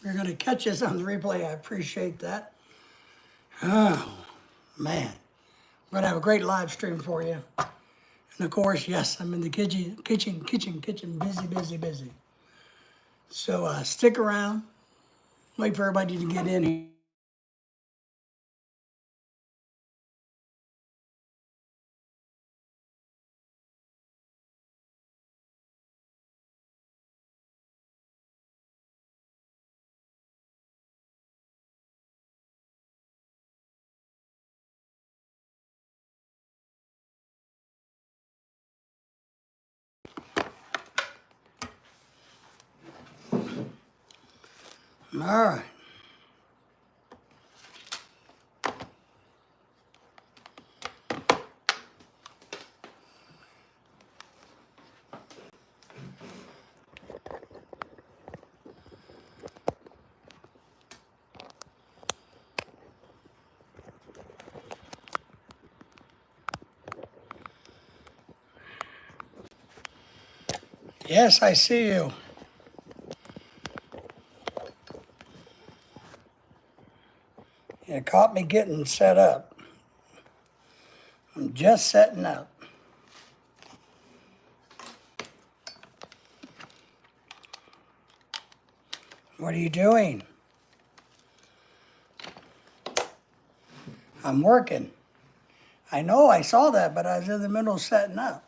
You're going to catch this on the replay. I appreciate that. Oh, man. I'm going to have a great live stream for you. And of course, yes, I'm in the kitchen, busy. So stick around. Wait for everybody to get in here. All right. Yes, I see you. You caught me getting set up. I'm just setting up. What are you doing? I'm working. I know, I saw that, but I was in the middle of setting up.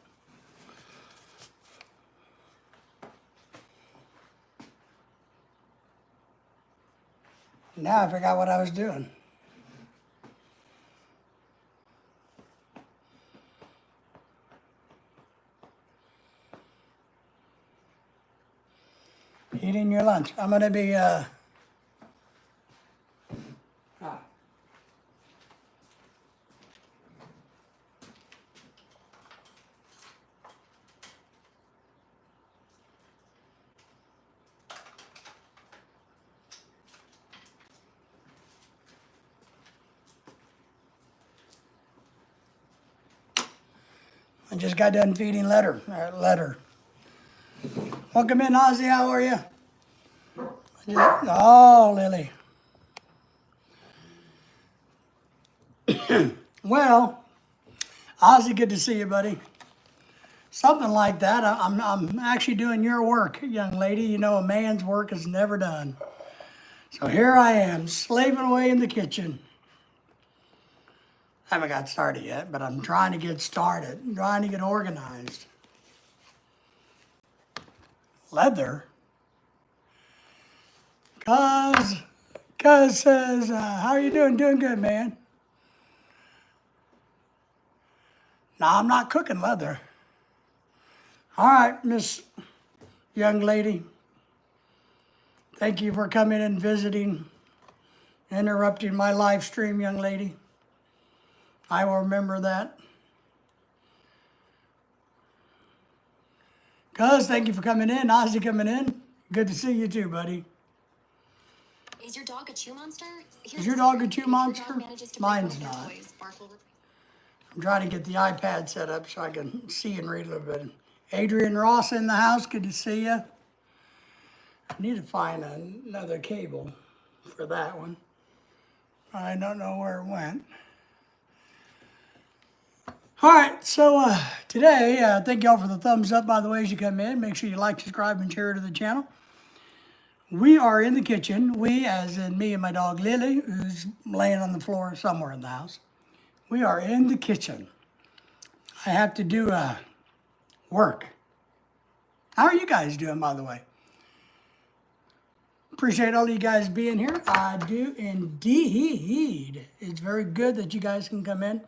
Now I forgot what I was doing. Eating your lunch. I'm going to be, I just got done feeding Letter. Welcome in, Ozzy. How are you? Oh, Lily. Well, Ozzy, good to see you, buddy. Something like that. I'm actually doing your work, young lady. You know, a man's work is never done. So here I am, slaving away in the kitchen. I haven't got started yet, but I'm trying to get started. I'm trying to get organized. Leather? Cuz says, how are you doing? Doing good, man. No, I'm not cooking leather. All right, Miss Young Lady. Thank you for coming and visiting, interrupting my live stream, young lady. I will remember that. Cuz, thank you for coming in. Ozzy coming in. Good to see you too, buddy. Is your dog a chew monster? Is your dog a chew monster? Mine's not. I'm trying to get the iPad set up so I can see and read a little bit. Adrian Ross in the house. Good to see you. I need to find another cable for that one. I don't know where it went. All right, so today, thank y'all for the thumbs up, by the way, as you come in. Make sure you like, subscribe, and share to the channel. We are in the kitchen. We, as in me and my dog Lily, who's laying on the floor somewhere in the house. We are in the kitchen. I have to do work. How are you guys doing, by the way? Appreciate all you guys being here. I do indeed. It's very good that you guys can come in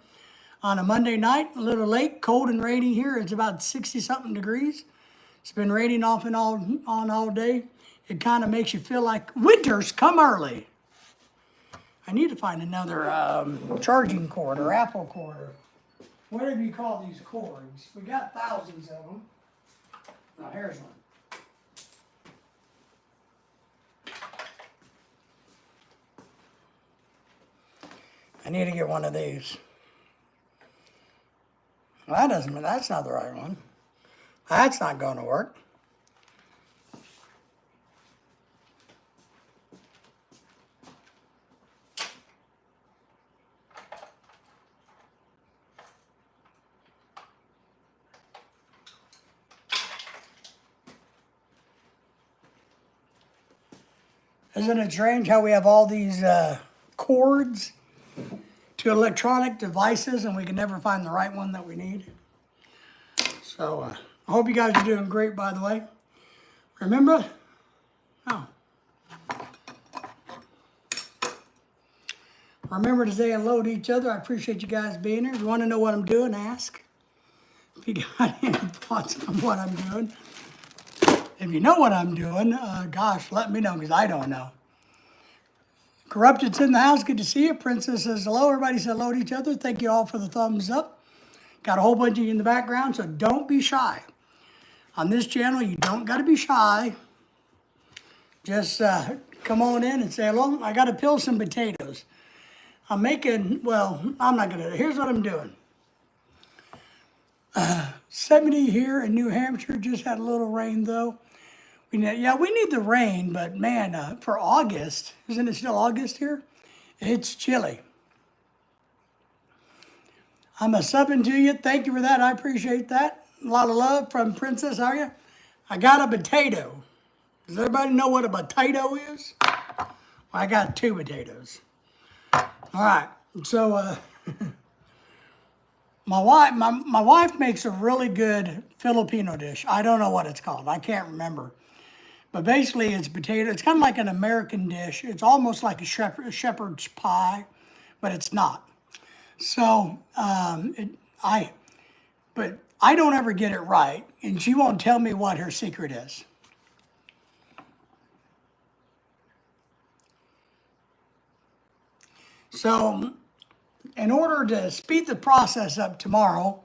on a Monday night, a little late, cold and rainy here. It's about 60-something degrees. It's been raining off and on all day. It kind of makes you feel like winter's come early. I need to find another charging cord or Apple cord or whatever you call these cords. We got thousands of them. Now here's one. I need to get one of these. Well, that's not the right one. That's not going to work. Isn't it strange how we have all these cords to electronic devices and we can never find the right one that we need? So I hope you guys are doing great, by the way. Remember, remember to say hello to each other. I appreciate you guys being here. If you want to know what I'm doing, ask. If you got any thoughts on what I'm doing. If you know what I'm doing, gosh, let me know because I don't know. Corrupted's in the house. Good to see you. Princess says hello. Everybody said hello to each other. Thank you all for the thumbs up. Got a whole bunch of you in the background, so don't be shy. On this channel, you don't got to be shy. Just come on in and say hello. I got to peel some potatoes. I'm making, well, I'm not going to. Here's what I'm doing. 70 here in New Hampshire. Just had a little rain, though. We need the rain, but man, for August, isn't it still August here? It's chilly. I'm a subbing to you. Thank you for that. I appreciate that. A lot of love from Princess, are you? I got a potato. Does everybody know what a potato is? Well, I got 2 potatoes. All right. So my wife makes a really good Filipino dish. I don't know what it's called. I can't remember. But basically, it's potato. It's kind of like an American dish. It's almost like a shepherd's pie, but it's not. So but I don't ever get it right, and she won't tell me what her secret is. So, in order to speed the process up tomorrow,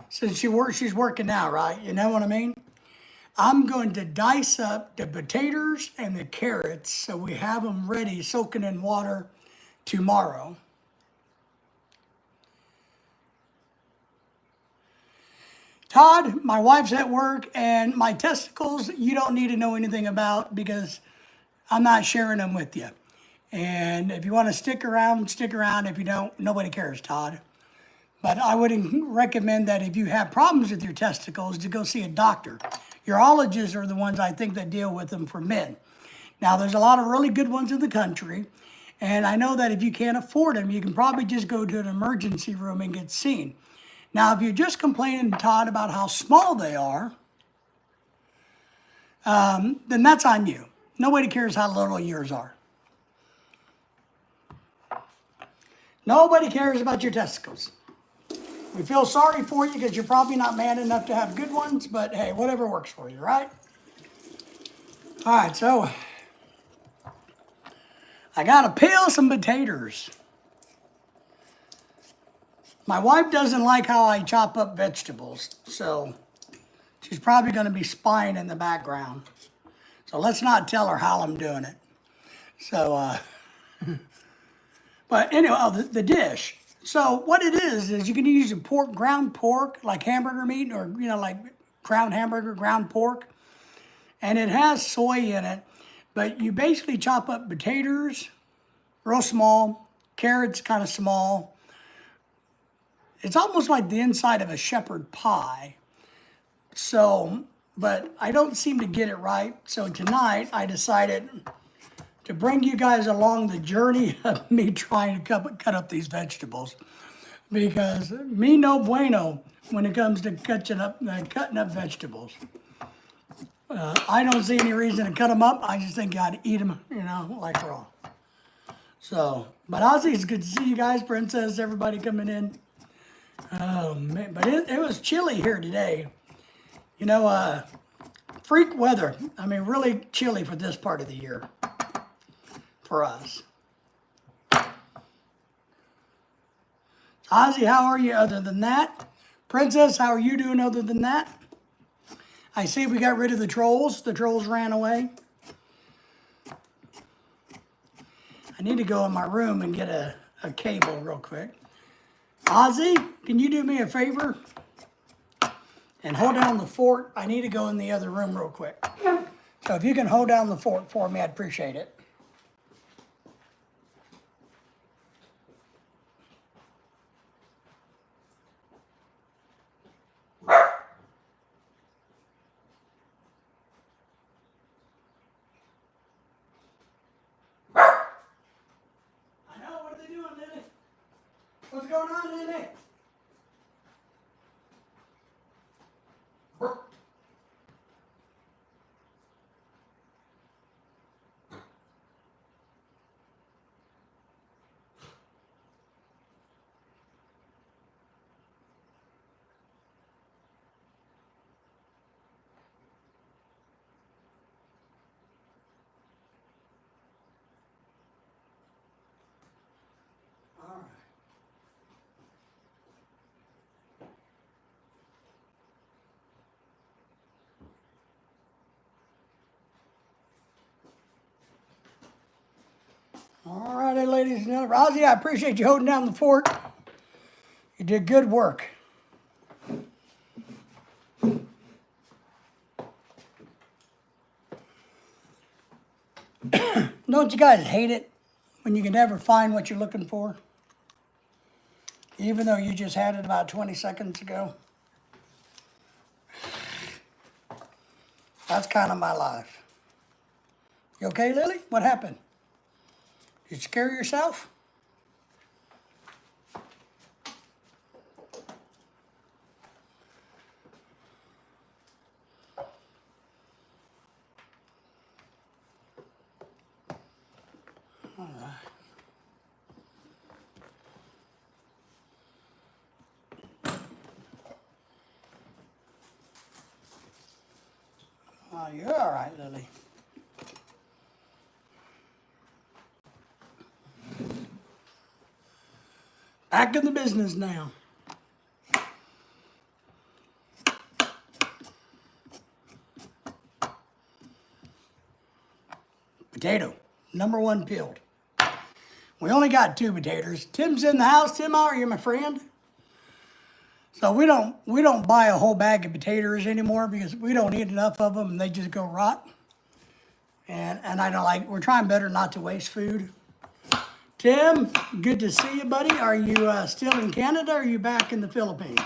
since she's working now, right? You know what I mean? I'm going to dice up the potatoes and the carrots so we have them ready, soaking in water tomorrow. Todd, my wife's at work, and my testicles, you don't need to know anything about because I'm not sharing them with you. And if you want to stick around, stick around. If you don't, nobody cares, Todd. But I would recommend that if you have problems with your testicles, to go see a doctor. Urologists are the ones I think that deal with them for men. Now, there's a lot of really good ones in the country. And I know that if you can't afford them, you can probably just go to an emergency room and get seen. Now, if you're just complaining, Todd, about how small they are, then that's on you. Nobody cares how little yours are. Nobody cares about your testicles. We feel sorry for you because you're probably not man enough to have good ones, but hey, whatever works for you, right? All right, so I got to peel some potatoes. My wife doesn't like how I chop up vegetables, so she's probably going to be spying in the background. So let's not tell her how I'm doing it. So, but anyway, the dish. So what it is you can use a ground pork, like hamburger meat, or, like ground hamburger, ground pork. And it has soy in it. But you basically chop up potatoes, real small, carrots kind of small. It's almost like the inside of a shepherd pie. So, but I don't seem to get it right. So tonight I decided to bring you guys along the journey of me trying to cut up these vegetables. Because me no bueno when it comes to cutting up vegetables. I don't see any reason to cut them up. I just think you ought to eat them, like raw. So, but Ozzy, it's good to see you guys. Princess, everybody coming in. Oh, man. But it was chilly here today. Freak weather. I mean, really chilly for this part of the year for us. Ozzy, how are you other than that? Princess, how are you doing other than that? I see we got rid of the trolls. The trolls ran away. I need to go in my room and get a cable real quick. Ozzy, can you do me a favor? And hold down the fort. I need to go in the other room real quick. So if you can hold down the fort for me, I'd appreciate it. What's going on, Lily? All right. All righty, ladies and gentlemen. Rosie, I appreciate you holding down the fort. You did good work. Don't you guys hate it when you can never find what you're looking for? Even though you just had it about 20 seconds ago? That's kind of my life. You okay, Lily? What happened? Did you scare yourself? All right. Oh, you're all right, Lily. Back in the business now. Potato, number one peeled. We only got 2 potatoes. Tim's in the house. Tim, how are you, my friend? So we don't buy a whole bag of potatoes anymore because we don't eat enough of them and they just go rot. And I don't like. We're trying better not to waste food. Tim, good to see you, buddy. Are you still in Canada or are you back in the Philippines?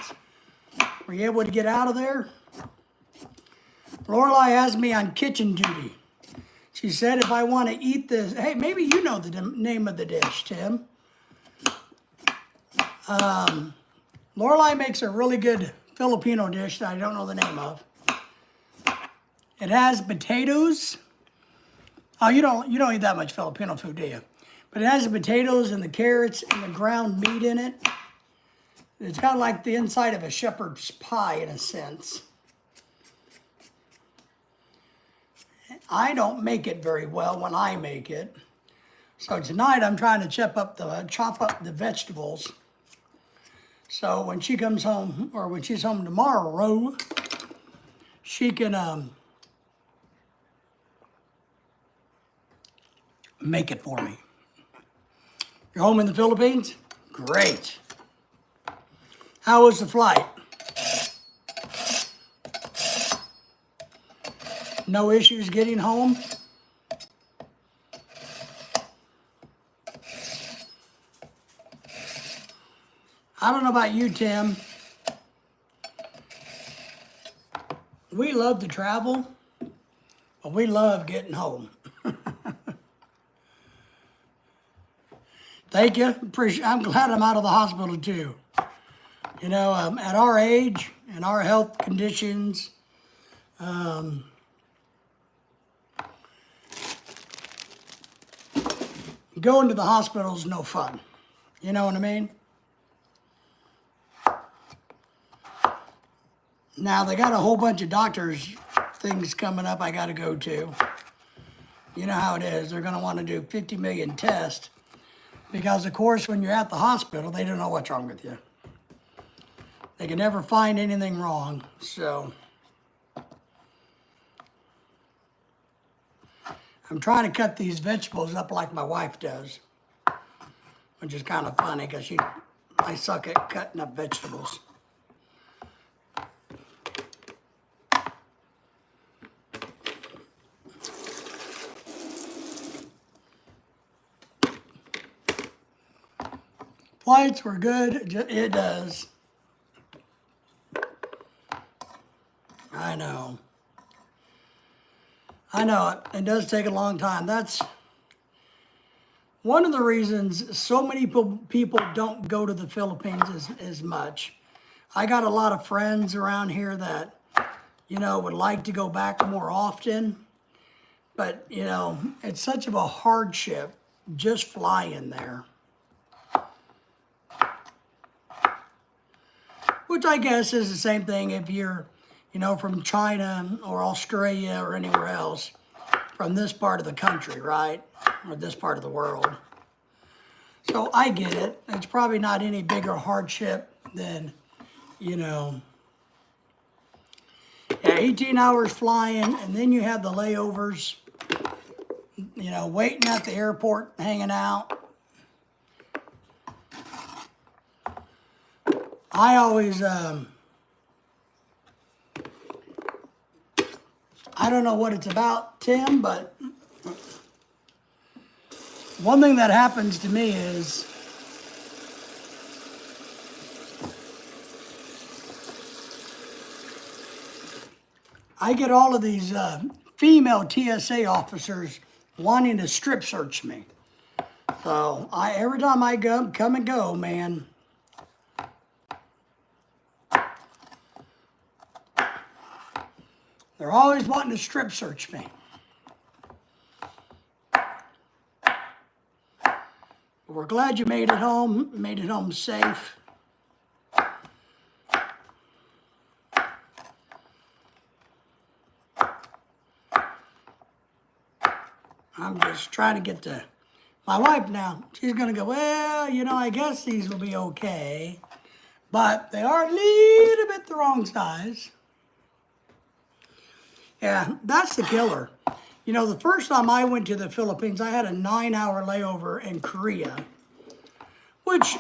Were you able to get out of there? Lorelai has me on kitchen duty. She said if I want to eat this, hey, maybe you know the name of the dish, Tim. Lorelai makes a really good Filipino dish that I don't know the name of. It has potatoes. Oh, you don't eat that much Filipino food, do you? But it has the potatoes and the carrots and the ground meat in it. It's kind of like the inside of a shepherd's pie in a sense. I don't make it very well when I make it. So tonight I'm trying to chop up the vegetables. So when she comes home, or when she's home tomorrow, she can make it for me. You're home in the Philippines? Great. How was the flight? No issues getting home? I don't know about you, Tim. We love to travel, but we love getting home. Thank you. I'm glad I'm out of the hospital too. You know, at our age and our health conditions, going to the hospital is no fun. You know what I mean? Now, they got a whole bunch of doctors things coming up I got to go to. You know how it is. They're going to want to do 50 million tests because, of course, when you're at the hospital, they don't know what's wrong with you. They can never find anything wrong, so I'm trying to cut these vegetables up like my wife does, which is kind of funny because I suck at cutting up vegetables. Flights were good. It does. I know. I know it. It does take a long time. That's one of the reasons so many people don't go to the Philippines as much. I got a lot of friends around here that, would like to go back more often. But, it's such of a hardship just flying there. Which I guess is the same thing if you're, from China or Australia or anywhere else from this part of the country, right? Or this part of the world. So I get it. It's probably not any bigger hardship than, 18 hours flying, and then you have the layovers, waiting at the airport, hanging out. I always, I don't know what it's about, Tim, but one thing that happens to me is I get all of these female TSA officers wanting to strip search me. So every time I come and go, man, they're always wanting to strip search me. We're glad you made it home safe. I'm just trying to get to my wife now. She's going to go, well, I guess these will be okay. But they are a little bit the wrong size. Yeah, that's the killer. The first time I went to the Philippines, I had a 9-hour layover in Korea, which,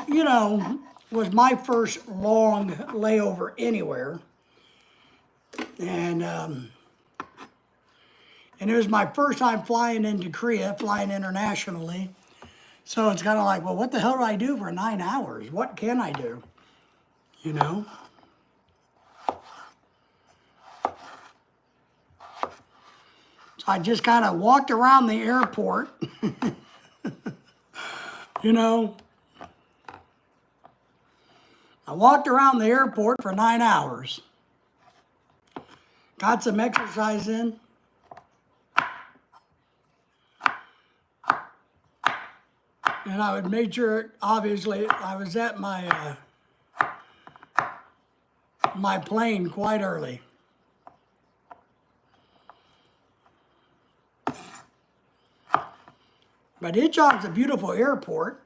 was my first long layover anywhere. And it was my first time flying into Korea, flying internationally. So it's kind of like, well, what the hell do I do for 9 hours? What can I do? I just kind of walked around the airport, I walked around the airport for 9 hours. Got some exercise in. And I would make sure, obviously, I was at my my plane quite early. But Incheon's a beautiful airport.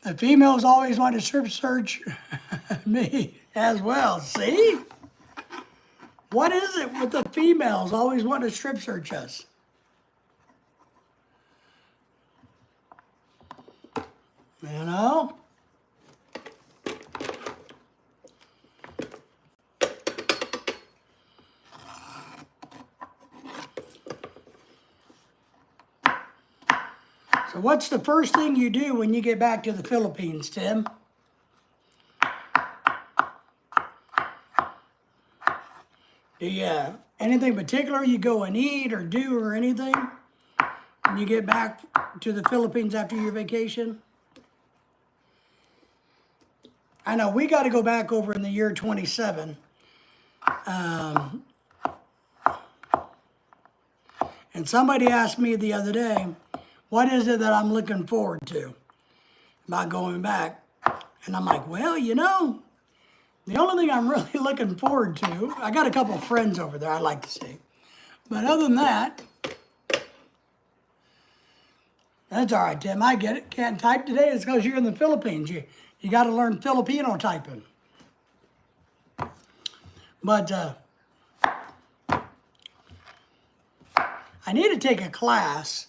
The females always want to strip search me as well. See? What is it with the females always want to strip search us? So what's the first thing you do when you get back to the Philippines, Tim? Do you, anything particular you go and eat or do or anything when you get back to the Philippines after your vacation? I know we got to go back over in the year 27. And somebody asked me the other day, what is it that I'm looking forward to about going back? And I'm like, well, the only thing I'm really looking forward to, I got a couple of friends over there I like to see. But other than that, that's all right, Tim. I get it. Can't type today. It's because you're in the Philippines. You got to learn Filipino typing. But I need to take a class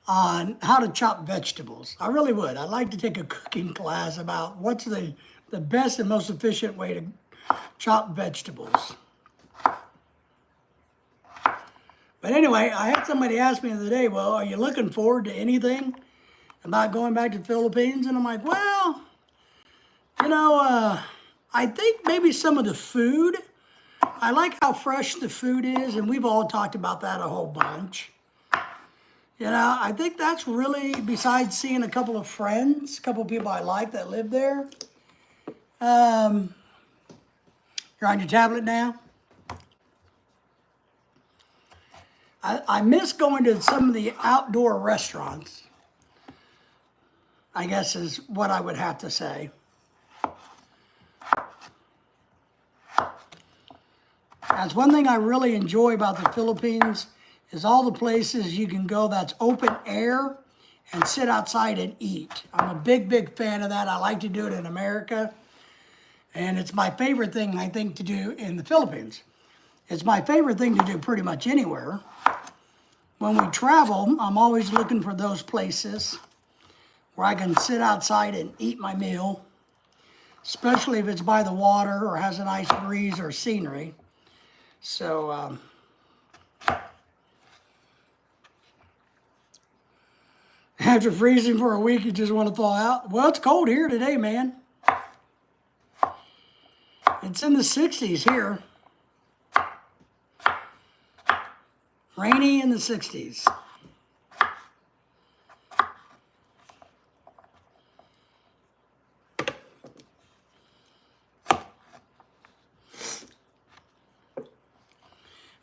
on how to chop vegetables. I really would. I'd like to take a cooking class about what's the best and most efficient way to chop vegetables. But anyway, I had somebody ask me the other day, well, are you looking forward to anything about going back to the Philippines? And I'm like, well, I think maybe some of the food I like how fresh the food is, and we've all talked about that a whole bunch. You know, I think that's really, besides seeing a couple of friends, a couple of people I like that live there. You're on your tablet now? I miss going to some of the outdoor restaurants, I guess is what I would have to say. That's one thing I really enjoy about the Philippines is all the places you can go that's open air and sit outside and eat. I'm a big, big fan of that. I like to do it in America. And it's my favorite thing, I think, to do in the Philippines. It's my favorite thing to do pretty much anywhere. When we travel, I'm always looking for those places where I can sit outside and eat my meal, especially if it's by the water or has a nice breeze or scenery. So, after freezing for a week, you just want to thaw out. Well, it's cold here today, man. It's in the 60s here. Rainy in the 60s.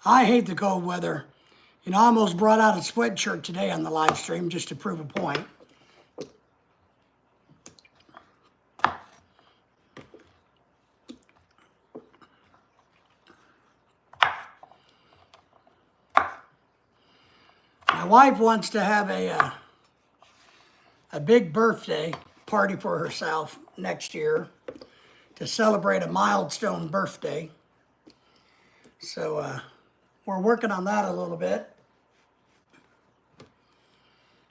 I hate the cold weather. You know, I almost brought out a sweatshirt today on the live stream just to prove a point. My wife wants to have a big birthday party for herself next year to celebrate a milestone birthday. So we're working on that a little bit.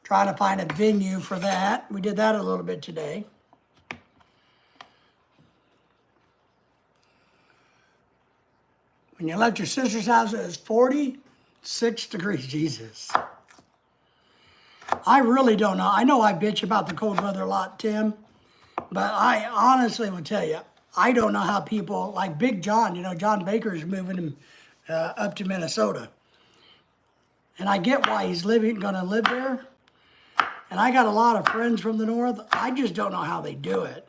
Trying to find a venue for that. We did that a little bit today. When you left your sister's house, it was 46 degrees. Jesus. I really don't know. I know I bitch about the cold weather a lot, Tim, but I honestly will tell you, I don't know how people like Big John, you know, John Baker is moving him up to Minnesota. And I get why he's going to live there. And I got a lot of friends from the north. I just don't know how they do it.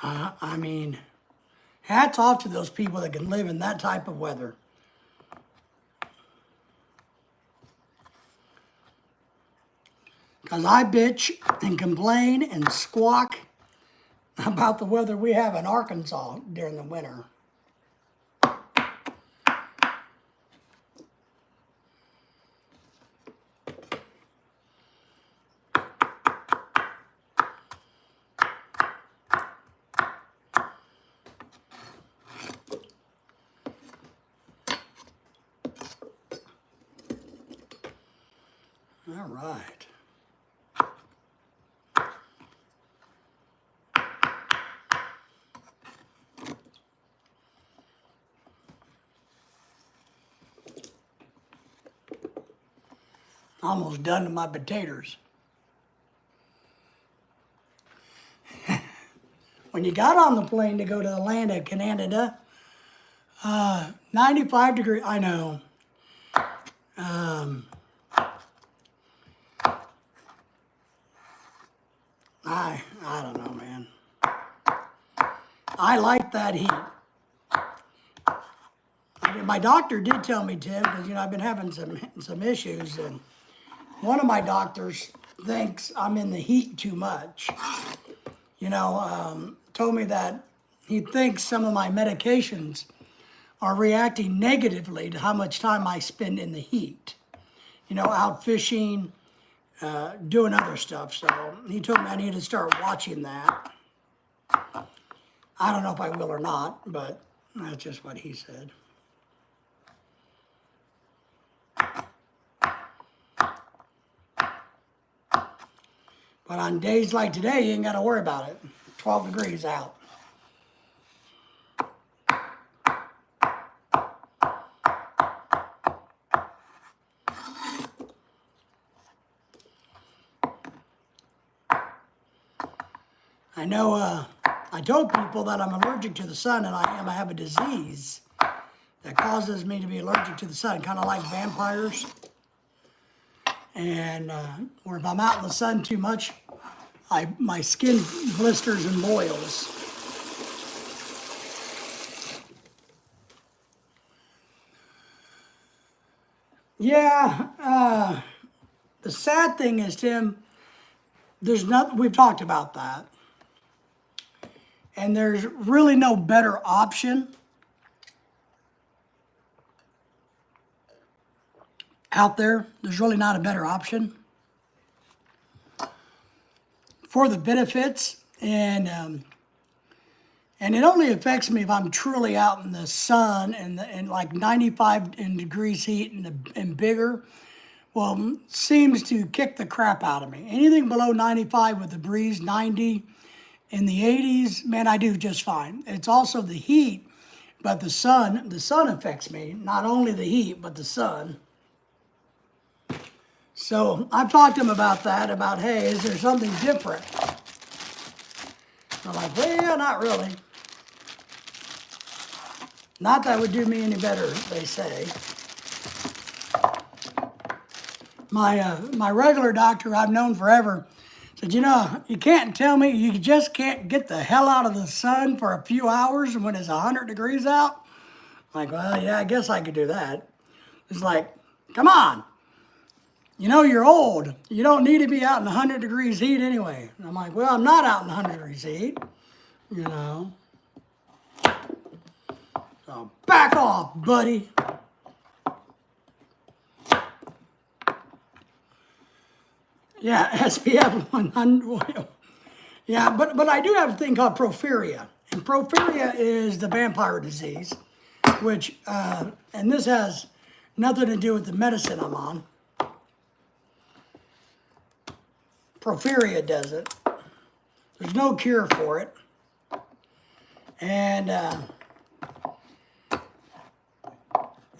I mean, hats off to those people that can live in that type of weather. Because I bitch and complain and squawk about the weather we have in Arkansas during the winter. All right. Almost done to my potatoes. When you got on the plane to go to the land of Canada, 95 degrees, I know. I don't know, man. I like that heat. My doctor did tell me, Tim, because, you know, I've been having some issues, and one of my doctors thinks I'm in the heat too much. You know, told me that he thinks some of my medications are reacting negatively to how much time I spend in the heat. You know, out fishing, doing other stuff. So he told me I need to start watching that. I don't know if I will or not, but that's just what he said. But on days like today, you ain't got to worry about it. 12 degrees out. I know I told people that I'm allergic to the sun, and I have a disease that causes me to be allergic to the sun, kind of like vampires. And or if I'm out in the sun too much, my skin blisters and boils. Yeah, the sad thing is, Tim, there's nothing, we've talked about that. And there's really no better option out there. There's really not a better option for the benefits. And it only affects me if I'm truly out in the sun and like 95 degrees heat and bigger. Well, seems to kick the crap out of me. Anything below 95 with the breeze, 90 in the 80s, man, I do just fine. It's also the heat, but the sun affects me. Not only the heat, but the sun. So I've talked to him about that, about, hey, is there something different? I'm like, well, not really. Not that would do me any better, they say. My regular doctor I've known forever said, you know, you can't tell me you just can't get the hell out of the sun for a few hours when it's 100 degrees out. I'm like, well, yeah, I guess I could do that. It's like, come on. You know, you're old. You don't need to be out in 100 degrees heat anyway. And I'm like, well, I'm not out in 100 degrees heat, you know. So back off, buddy. Yeah, SPF 100. Yeah, but I do have a thing called porphyria. And porphyria is the vampire disease, which, and this has nothing to do with the medicine I'm on. Porphyria does it. There's no cure for it. And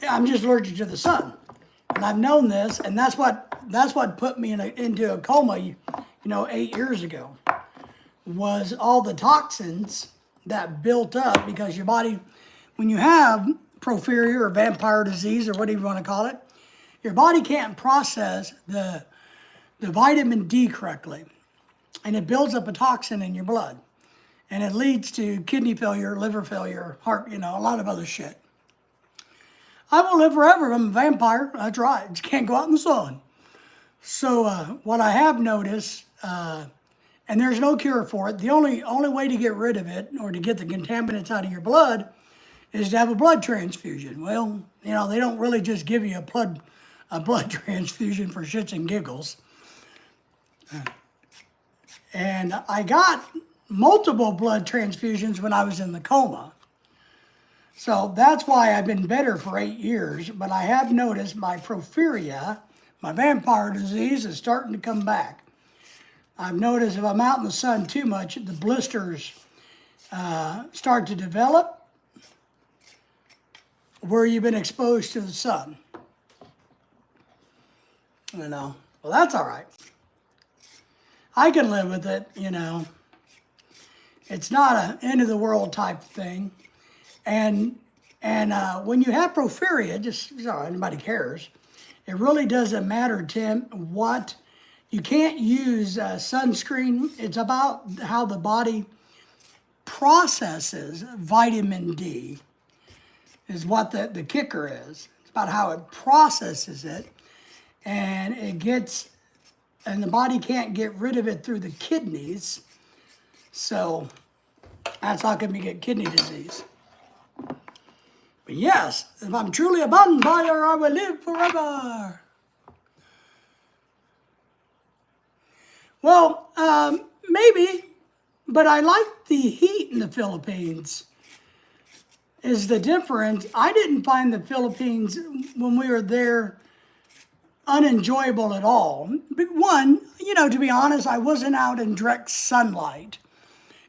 I'm just allergic to the sun. And I've known this, and that's what put me into a coma, 8 years ago, was all the toxins that built up because your body, when you have porphyria or vampire disease or whatever you want to call it, your body can't process the vitamin D correctly. And it builds up a toxin in your blood. And it leads to kidney failure, liver failure, heart, a lot of other shit. I will live forever. I'm a vampire. That's right. Just can't go out in the sun. So what I have noticed, and there's no cure for it, the only way to get rid of it or to get the contaminants out of your blood is to have a blood transfusion. Well, they don't really just give you a blood transfusion for shits and giggles. And I got multiple blood transfusions when I was in the coma. So that's why I've been better for 8 years, but I have noticed my porphyria, my vampire disease, is starting to come back. I've noticed if I'm out in the sun too much, the blisters start to develop where you've been exposed to the sun. Well, that's all right. I can live with it, It's not an end of the world type thing. And when you have porphyria, just so anybody cares, it really doesn't matter, Tim, what. You can't use sunscreen. It's about how the body processes vitamin D is what the kicker is. It's about how it processes it. And the body can't get rid of it through the kidneys. So that's how come you get kidney disease. But yes, if I'm truly a vampire, I will live forever. Well, maybe, but I like the heat in the Philippines. Is the difference. I didn't find the Philippines, when we were there, unenjoyable at all. But one, to be honest, I wasn't out in direct sunlight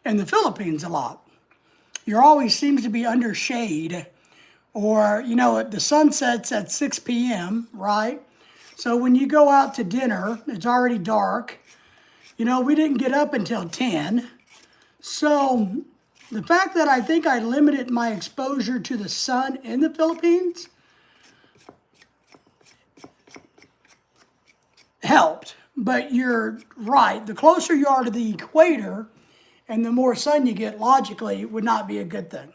in the Philippines a lot. You're always seems to be under shade, or, the sun sets at 6 p.m., right? So when you go out to dinner, it's already dark. We didn't get up until 10. So the fact that I think I limited my exposure to the sun in the Philippines helped. But you're right. The closer you are to the equator and the more sun you get, logically, would not be a good thing.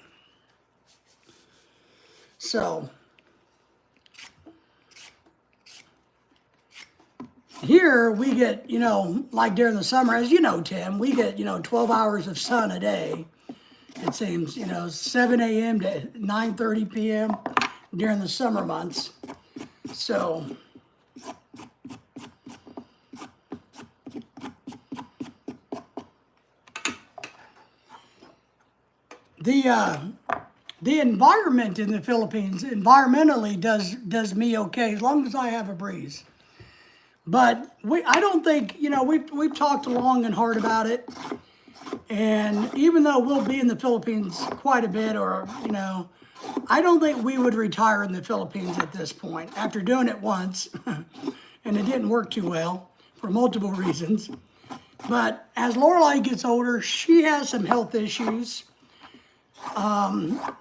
So here we get, like during the summer, as you know, Tim, we get, 12 hours of sun a day. It seems, 7 a.m. to 9:30 p.m. during the summer months. So the environment in the Philippines environmentally does me okay as long as I have a breeze. But I don't think, we've talked long and hard about it. And even though we'll be in the Philippines quite a bit, or, I don't think we would retire in the Philippines at this point after doing it once. And it didn't work too well for multiple reasons. But as Lorelai gets older, she has some health issues.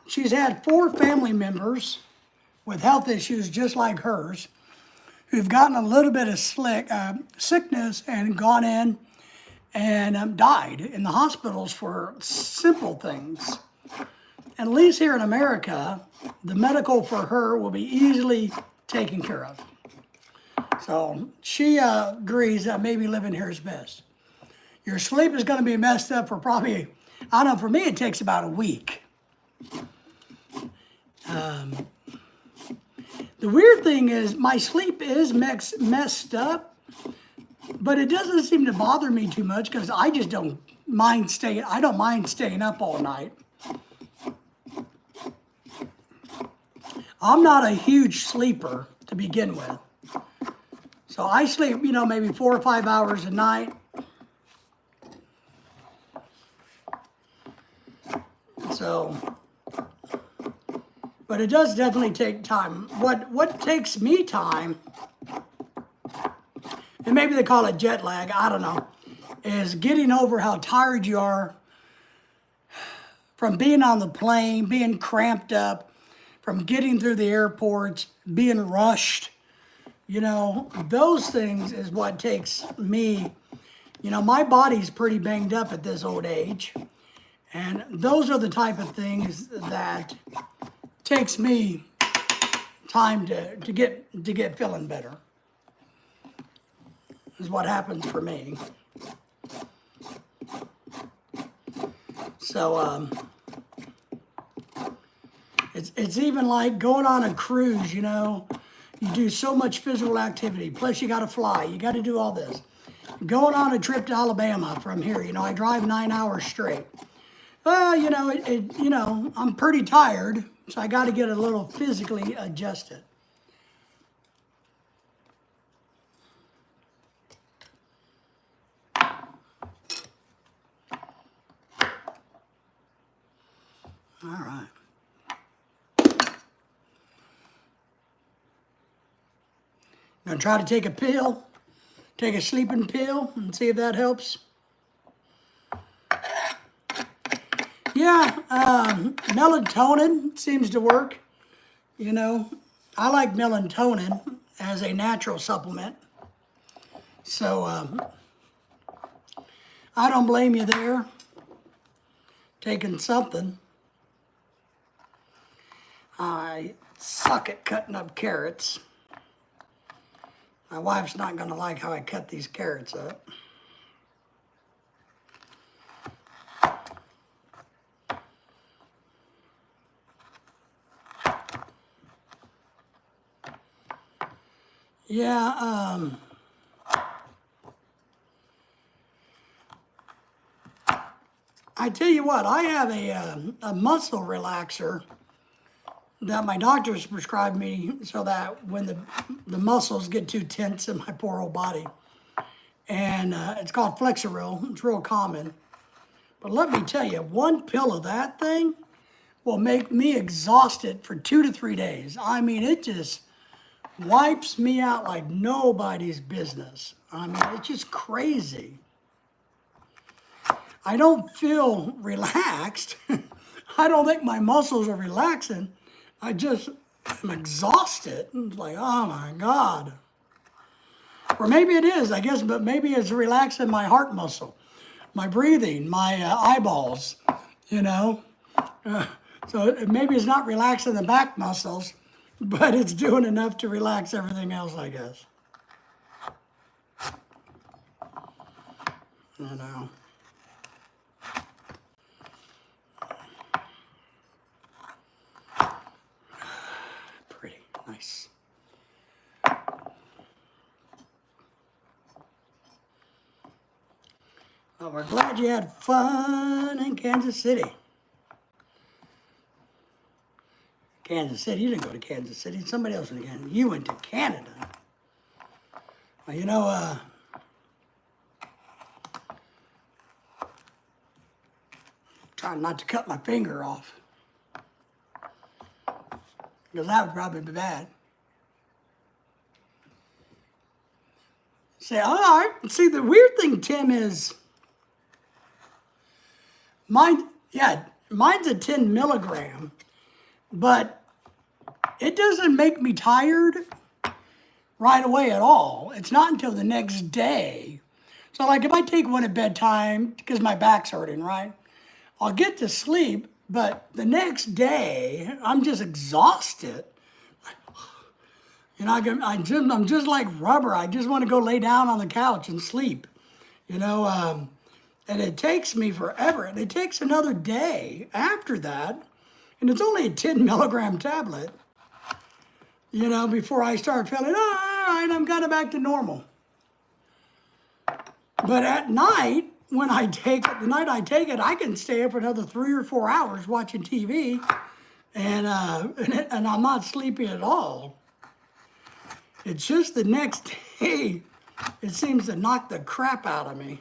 She's had 4 family members with health issues just like hers who've gotten a little bit of sickness and gone in and died in the hospitals for simple things. At least here in America, the medical for her will be easily taken care of. So she agrees that maybe living here is best. Your sleep is going to be messed up for probably, I don't know, for me it takes about a week. The weird thing is my sleep is messed up, but it doesn't seem to bother me too much because I just don't mind staying up all night. I'm not a huge sleeper to begin with. So I sleep, maybe 4 or 5 hours a night. So, but it does definitely take time. What takes me time, and maybe they call it jet lag, I don't know, is getting over how tired you are from being on the plane, being cramped up, from getting through the airports, being rushed. Those things is what takes me. My body's pretty banged up at this old age. And those are the type of things that takes me time to get feeling better. Is what happens for me. So it's even like going on a cruise. You do so much physical activity. Plus you got to fly. You got to do all this. Going on a trip to Alabama from here. I drive 9 hours straight. Well, I'm pretty tired, so I got to get a little physically adjusted. All right. I'm going to try to take a sleeping pill, and see if that helps. Yeah, melatonin seems to work. I like melatonin as a natural supplement. So I don't blame you there, taking something. I suck at cutting up carrots. My wife's not going to like how I cut these carrots up. Yeah, I tell you what, I have a muscle relaxer that my doctors prescribed me so that when the muscles get too tense in my poor old body. And it's called Flexeril. It's real common. But let me tell you, one pill of that thing will make me exhausted for 2 to 3 days. I mean, it just wipes me out like nobody's business. I mean, it's just crazy. I don't feel relaxed. I don't think my muscles are relaxing. I just am exhausted. It's like, oh my God. Or maybe it is, I guess, but maybe it's relaxing my heart muscle, my breathing, my eyeballs, you know. So maybe it's not relaxing the back muscles, but it's doing enough to relax everything else, I guess. You know. Pretty nice. Well, we're glad you had fun in Kansas City. Kansas City, you didn't go to Kansas City. Somebody else went to Kansas. You went to Canada. Well, you know, trying not to cut my finger off, because that would probably be bad. Say, all right. See, the weird thing, Tim, is mine. Yeah, mine's a 10 milligram, but it doesn't make me tired right away at all. It's not until the next day. So, like, if I take one at bedtime because my back's hurting, right? I'll get to sleep, but the next day I'm just exhausted. You know, I'm just like rubber. I just want to go lay down on the couch and sleep. You know, and it takes me forever. And it takes another day after that, and it's only a 10 milligram tablet. You know, before I start feeling, oh, all right, I'm kind of back to normal. But at night, when I take it, the night I take it, I can stay up for another 3 or 4 hours watching TV, and I'm not sleepy at all. It's just the next day, it seems to knock the crap out of me.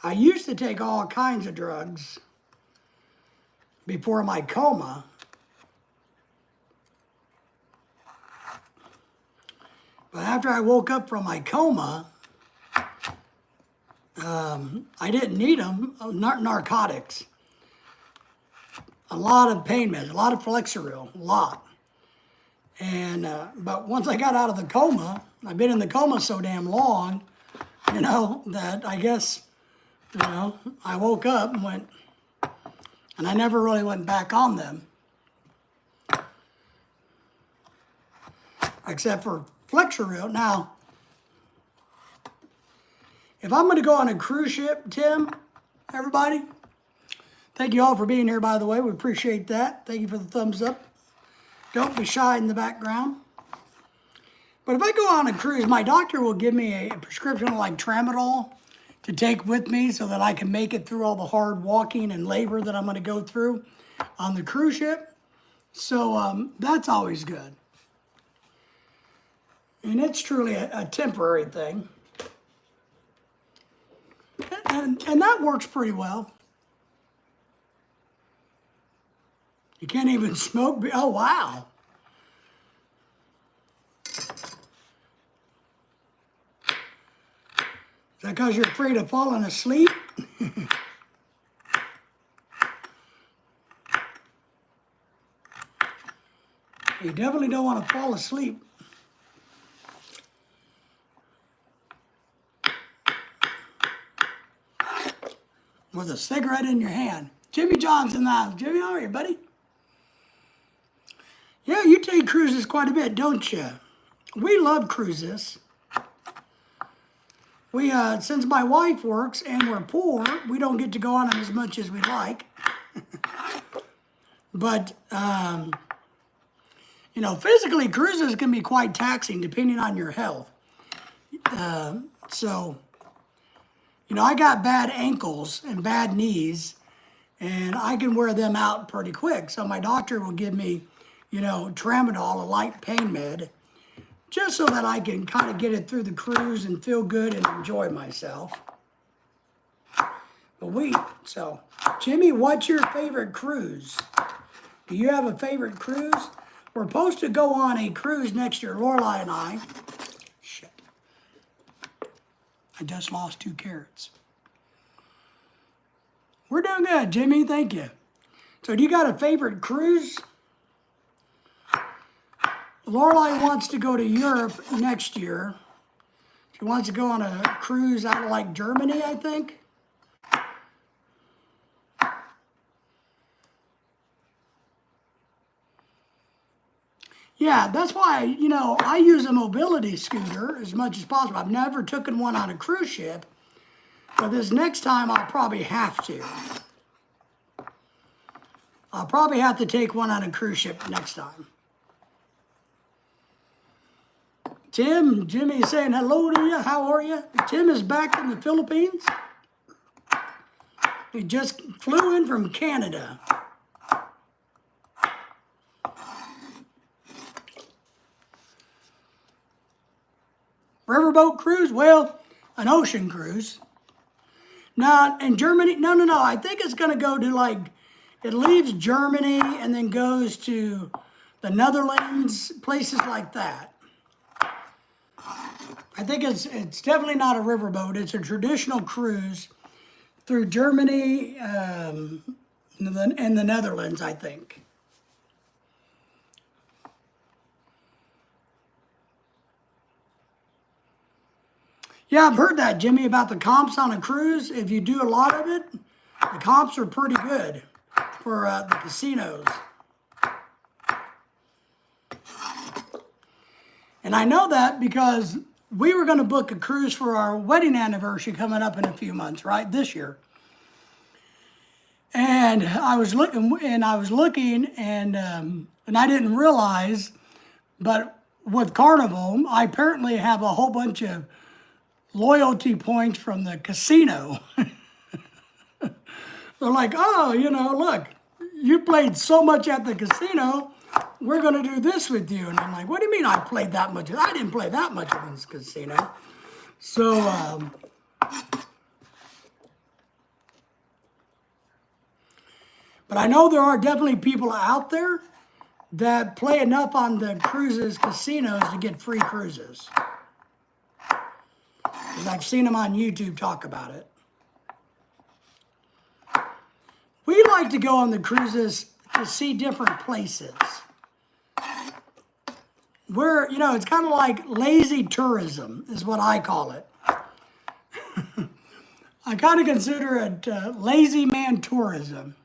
I used to take all kinds of drugs before my coma. But after I woke up from my coma, I didn't need them, not narcotics. A lot of pain meds, a lot of Flexeril, a lot. And, but once I got out of the coma, I've been in the coma so damn long, you know, that I guess, you know, I woke up and went, and I never really went back on them. Except for Flexeril. Now, if I'm going to go on a cruise ship, Tim, everybody, thank you all for being here, by the way. We appreciate that. Thank you for the thumbs up. Don't be shy in the background. But if I go on a cruise, my doctor will give me a prescription of like Tramadol to take with me so that I can make it through all the hard walking and labor that I'm going to go through on the cruise ship. So that's always good. And it's truly a temporary thing. And that works pretty well. You can't even smoke. Oh, wow. Is that because you're afraid of falling asleep? You definitely don't want to fall asleep. With a cigarette in your hand. Jimmy John's in the house. Jimmy, how are you, buddy? Yeah, you take cruises quite a bit, don't you? We love cruises. We, since my wife works and we're poor, we don't get to go on them as much as we like. But, you know, physically, cruises can be quite taxing depending on your health. So, you know, I got bad ankles and bad knees, and I can wear them out pretty quick. So my doctor will give me, you know, Tramadol, a light pain med, just so that I can kind of get it through the cruise and feel good and enjoy myself. But so, Jimmy, what's your favorite cruise? Do you have a favorite cruise? We're supposed to go on a cruise next year, Lorelai and I. Shit. I just lost 2 carrots. We're doing good, Jimmy. Thank you. So do you got a favorite cruise? Lorelai wants to go to Europe next year. She wants to go on a cruise out of like Germany, I think. Yeah, that's why, I use a mobility scooter as much as possible. I've never taken one on a cruise ship, but this next time I'll probably have to. I'll probably have to take one on a cruise ship next time. Tim, Jimmy is saying hello to you. How are you? Tim is back in the Philippines. He just flew in from Canada. Riverboat cruise? Well, an ocean cruise. Now, in Germany, no. I think it's going to go to like, it leaves Germany and then goes to the Netherlands, places like that. I think it's definitely not a riverboat. It's a traditional cruise through Germany and the Netherlands, I think. Yeah, I've heard that, Jimmy, about the comps on a cruise. If you do a lot of it, the comps are pretty good for the casinos. And I know that because we were going to book a cruise for our wedding anniversary coming up in a few months, right, this year. And I was looking, and I didn't realize, but with Carnival, I apparently have a whole bunch of loyalty points from the casino. They're like, oh, look, you played so much at the casino, we're going to do this with you. And I'm like, what do you mean I played that much? I didn't play that much in this casino. So, but I know there are definitely people out there that play enough on the cruises, casinos to get free cruises. And I've seen them on YouTube talk about it. We like to go on the cruises to see different places. It's kind of like lazy tourism is what I call it. I kind of consider it lazy man tourism.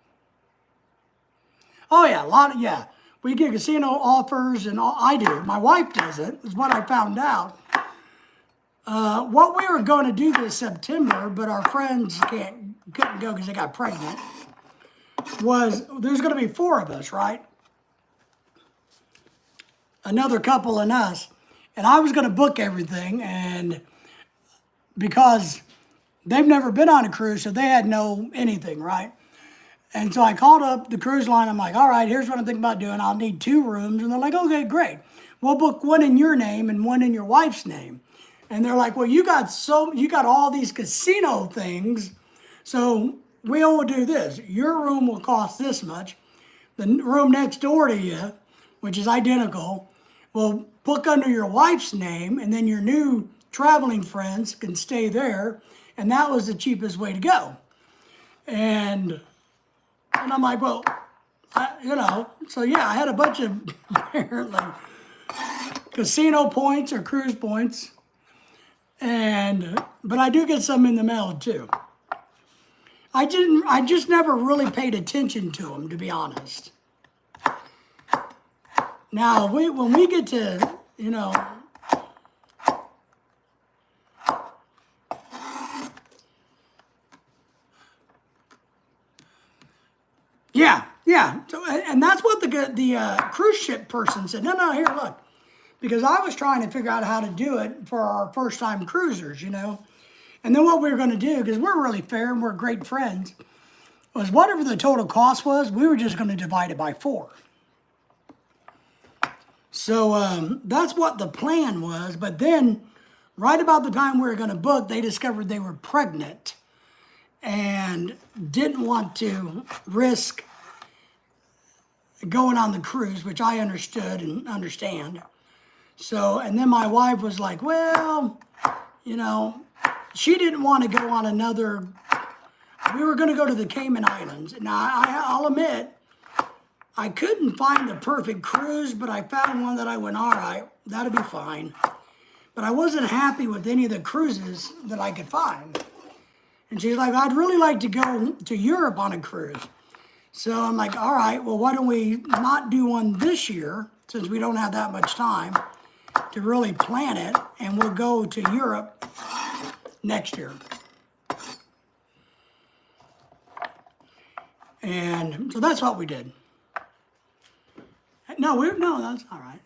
Oh yeah, we get casino offers and all. I do. My wife does it, is what I found out. What we were going to do this September, but our friends couldn't go because they got pregnant, was there's going to be 4 of us, right? Another couple and us. And I was going to book everything, and because they've never been on a cruise, so they had no anything, right? And so I called up the cruise line. I'm like, all right, here's what I'm thinking about doing. I'll need 2 rooms. And they're like, okay, great. We'll book one in your name and one in your wife's name. And they're like, well, you got all these casino things, so we will do this. Your room will cost this much. The room next door to you, which is identical, will book under your wife's name, and then your new traveling friends can stay there. And that was the cheapest way to go. And I'm like, well, so yeah, I had a bunch of apparently casino points or cruise points. But I do get some in the mail too. I just never really paid attention to them, to be honest. Now, when we get to, yeah. So, and that's what the cruise ship person said. No, here, look. Because I was trying to figure out how to do it for our first-time cruisers, And then what we were going to do, because we're really fair and we're great friends, was whatever the total cost was, we were just going to divide it by 4. So that's what the plan was. But then, right about the time we were going to book, they discovered they were pregnant and didn't want to risk, going on the cruise, which I understood and understand. So, and then my wife was like, well, you know, she didn't want to go on another, we were going to go to the Cayman Islands. Now, I'll admit, I couldn't find the perfect cruise, but I found one that I went, all right, that'll be fine. But I wasn't happy with any of the cruises that I could find. And she's like, I'd really like to go to Europe on a cruise. So I'm like, all right, well, why don't we not do one this year, since we don't have that much time to really plan it, and we'll go to Europe next year. And so that's what we did. No, that's all right.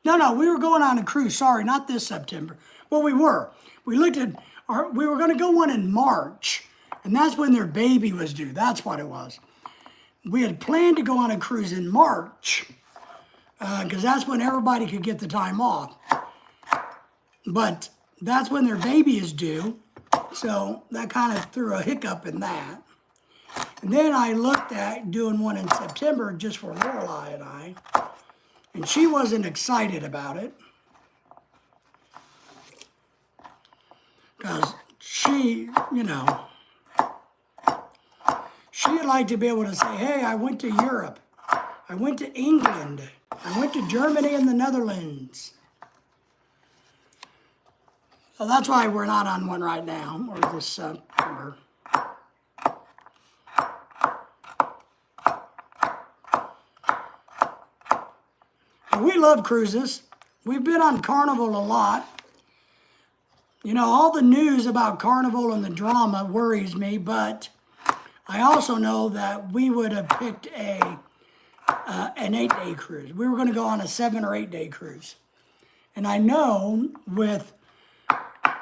No, we were going on a cruise. Sorry, not this September. Well, we were. We looked at we were going to go one in March, and that's when their baby was due. That's what it was. We had planned to go on a cruise in March, because that's when everybody could get the time off. But that's when their baby is due, so that kind of threw a hiccup in that. And then I looked at doing one in September just for Lorelei and I, and she wasn't excited about it, because she, you know, she'd like to be able to say, hey, I went to Europe, I went to England, I went to Germany and the Netherlands. So that's why we're not on one right now, or this September. We love cruises. We've been on Carnival a lot. You know, all the news about Carnival and the drama worries me, but I also know that we would have picked an 8-day cruise. We were going to go on a 7 or 8 day cruise. And I know with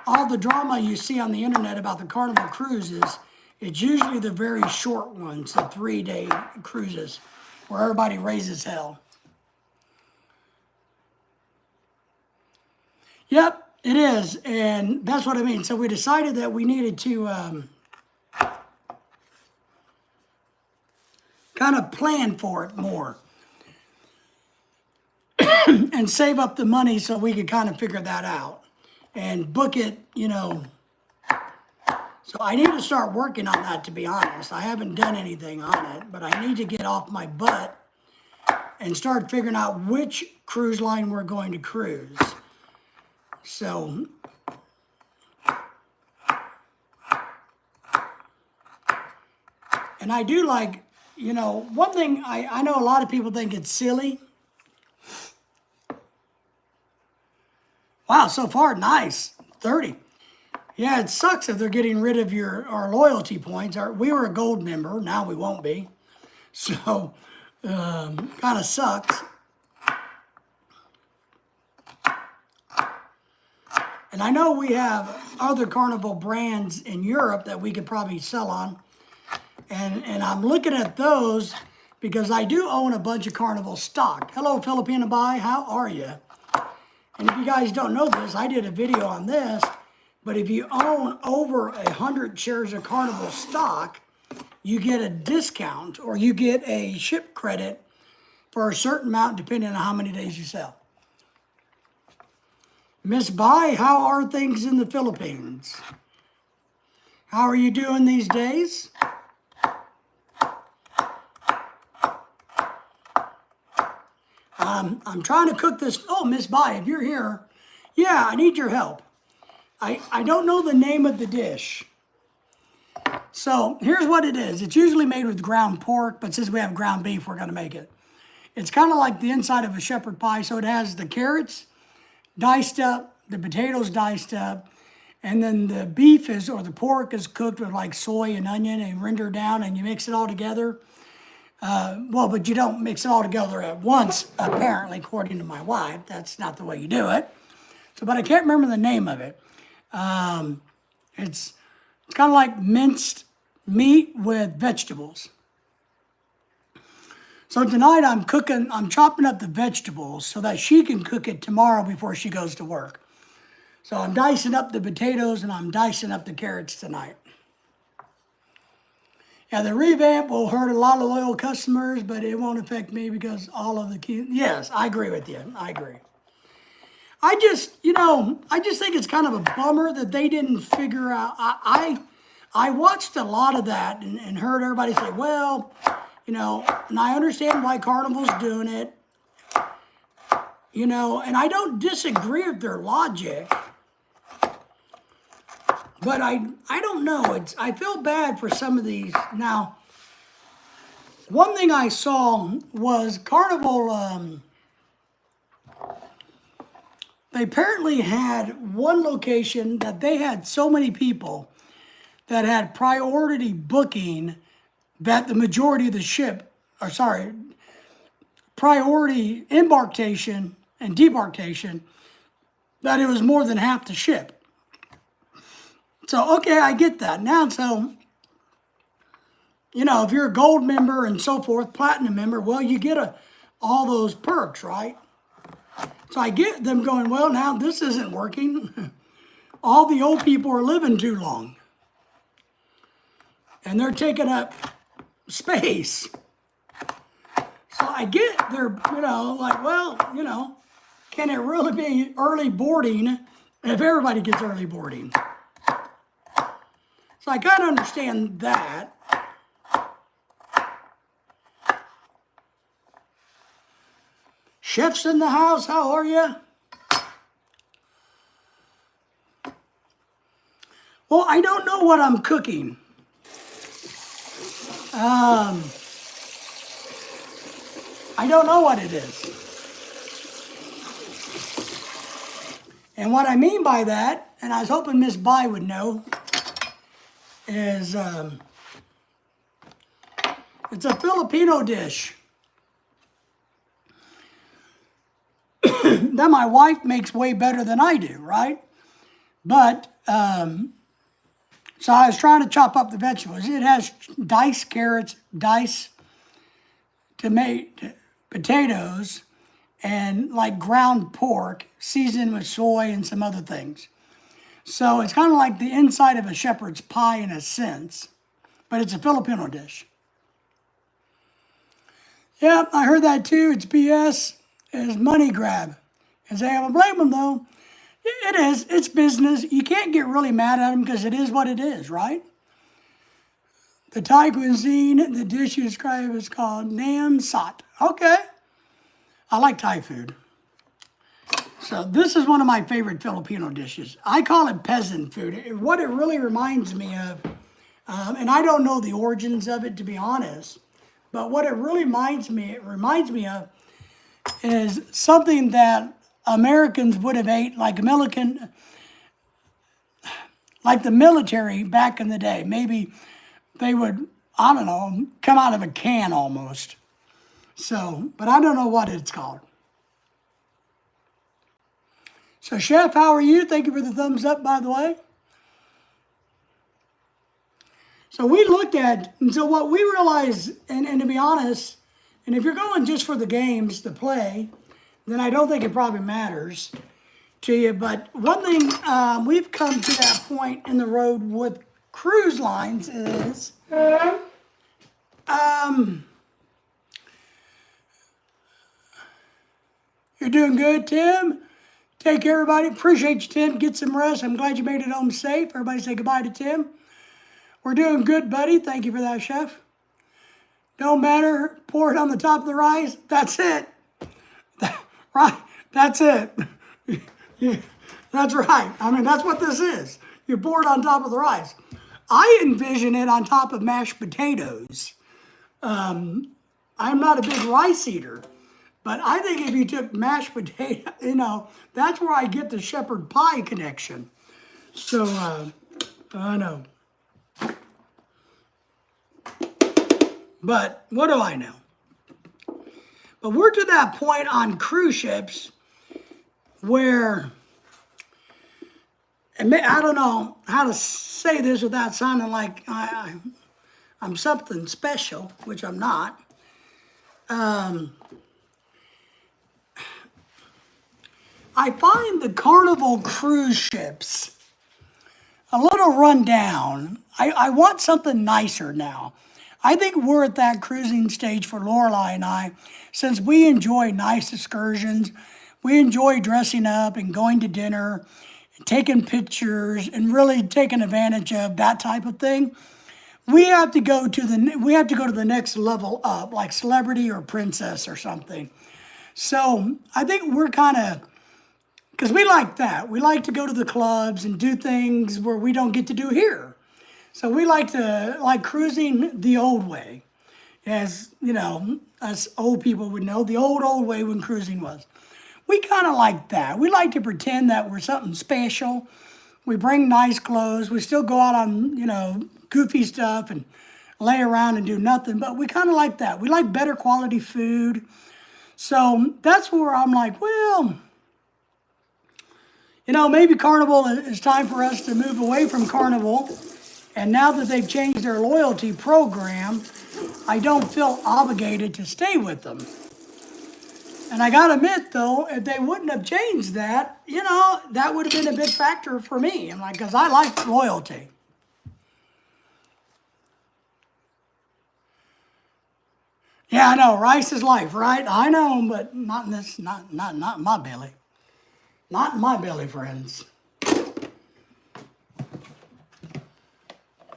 all the drama you see on the internet about the Carnival cruises, it's usually the very short ones, the 3-day cruises, where everybody raises hell. Yep, it is, and that's what I mean. So we decided that we needed to kind of plan for it more and save up the money so we could kind of figure that out and book it, you know. So I need to start working on that, to be honest. I haven't done anything on it, but I need to get off my butt and start figuring out which cruise line we're going to cruise. So, and I do like, you know, one thing, I know a lot of people think it's silly. Wow, so far, nice, 30. Yeah, it sucks if they're getting rid of our loyalty points. We were a gold member, now we won't be. So, kind of sucks. And I know we have other Carnival brands in Europe that we could probably sell on. And I'm looking at those because I do own a bunch of Carnival stock. Hello, Filipina Bai, how are you? And if you guys don't know this, I did a video on this. But if you own over 100 shares of Carnival stock, you get a discount or you get a ship credit for a certain amount depending on how many days you sell. Miss Bai, how are things in the Philippines? How are you doing these days? I'm trying to cook this. Oh, Miss Bai, if you're here, yeah, I need your help. I don't know the name of the dish. So here's what it is. It's usually made with ground pork, but since we have ground beef, we're going to make it. It's kind of like the inside of a shepherd pie. So it has the carrots diced up, the potatoes diced up, and then the beef or the pork is cooked with like soy and onion and rendered down, and you mix it all together. Well, but you don't mix it all together at once, apparently, according to my wife. That's not the way you do it. So, but I can't remember the name of it. It's kind of like minced meat with vegetables. So tonight I'm chopping up the vegetables so that she can cook it tomorrow before she goes to work. So I'm dicing up the potatoes and I'm dicing up the carrots tonight. Yeah, the revamp will hurt a lot of loyal customers, but it won't affect me because all of the key. Yes, I agree with you. I agree. I just think it's kind of a bummer that they didn't figure out. I watched a lot of that and heard everybody say, well, and I understand why Carnival's doing it, and I don't disagree with their logic, but I don't know. I feel bad for some of these. Now, one thing I saw was Carnival, they apparently had one location that they had so many people that had priority booking that the majority of the ship, or sorry, priority embarkation and debarkation, that it was more than half the ship. So, okay, I get that. Now, so, if you're a gold member and so forth, platinum member, well, you get all those perks, right? So I get them going, well, now this isn't working. All the old people are living too long. And they're taking up space. So I get they're, like, well, can it really be early boarding if everybody gets early boarding? So I kind of understand that. Chef's in the house, how are you? Well, I don't know what I'm cooking. I don't know what it is. And what I mean by that, and I was hoping Miss Bai would know, is it's a Filipino dish that my wife makes way better than I do, right? But, so I was trying to chop up the vegetables. It has diced carrots, diced potatoes, and like ground pork seasoned with soy and some other things. So it's kind of like the inside of a shepherd's pie in a sense, but it's a Filipino dish. Yep, I heard that too. It's BS. It's money grab. And say, I don't blame them though. It is. It's business. You can't get really mad at them because it is what it is, right? The Thai cuisine, the dish you describe is called Nam Sat. Okay. I like Thai food. So this is one of my favorite Filipino dishes. I call it peasant food. What it really reminds me of, and I don't know the origins of it to be honest, but what it really reminds me of is something that Americans would have ate like the military back in the day. Maybe they would, I don't know, come out of a can almost. So, but I don't know what it's called. So, Chef, how are you? Thank you for the thumbs up, by the way. So we looked at, and so what we realized, and to be honest, and if you're going just for the games to play, then I don't think it probably matters to you. But one thing we've come to that point in the road with cruise lines is, you're doing good, Tim. Take care, everybody. Appreciate you, Tim. Get some rest. I'm glad you made it home safe. Everybody say goodbye to Tim. We're doing good, buddy. Thank you for that, Chef. Don't matter. Pour it on the top of the rice. That's it. Right. That's it. Yeah, that's right. I mean, that's what this is. You pour it on top of the rice. I envision it on top of mashed potatoes. I'm not a big rice eater. But I think if you took mashed potato, that's where I get the shepherd pie connection. So, I know. But what do I know? But we're to that point on cruise ships where, and I don't know how to say this without sounding like I'm something special, which I'm not. I find the Carnival cruise ships a little run down. I want something nicer now. I think we're at that cruising stage for Lorelai and I, since we enjoy nice excursions, we enjoy dressing up and going to dinner, taking pictures, and really taking advantage of that type of thing. We have to go to the next level up, like celebrity or princess or something. So I think we're kind of, because we like that. We like to go to the clubs and do things where we don't get to do here. So we like cruising the old way, as you know, us old people would know, the old way when cruising was. We kind of like that. We like to pretend that we're something special. We bring nice clothes. We still go out on, goofy stuff and lay around and do nothing, but we kind of like that. We like better quality food. So that's where I'm like, well, maybe Carnival is time for us to move away from Carnival. And now that they've changed their loyalty program, I don't feel obligated to stay with them. And I gotta admit, though, if they wouldn't have changed that, that would have been a big factor for me. I'm like, because I like loyalty. Yeah, I know, rice is life, right? I know, but not in this, not in my belly. Not in my belly, friends.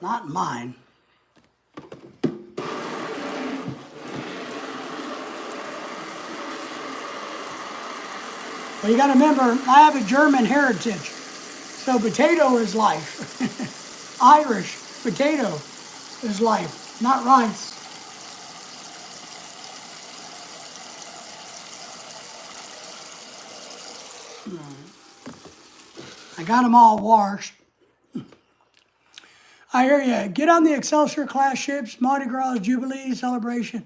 Not mine. Well, you got to remember, I have a German heritage, so potato is life. Irish potato is life, not rice. I got them all washed. I hear you. Get on the Excelsior class ships, Mardi Gras, Jubilee, Celebration.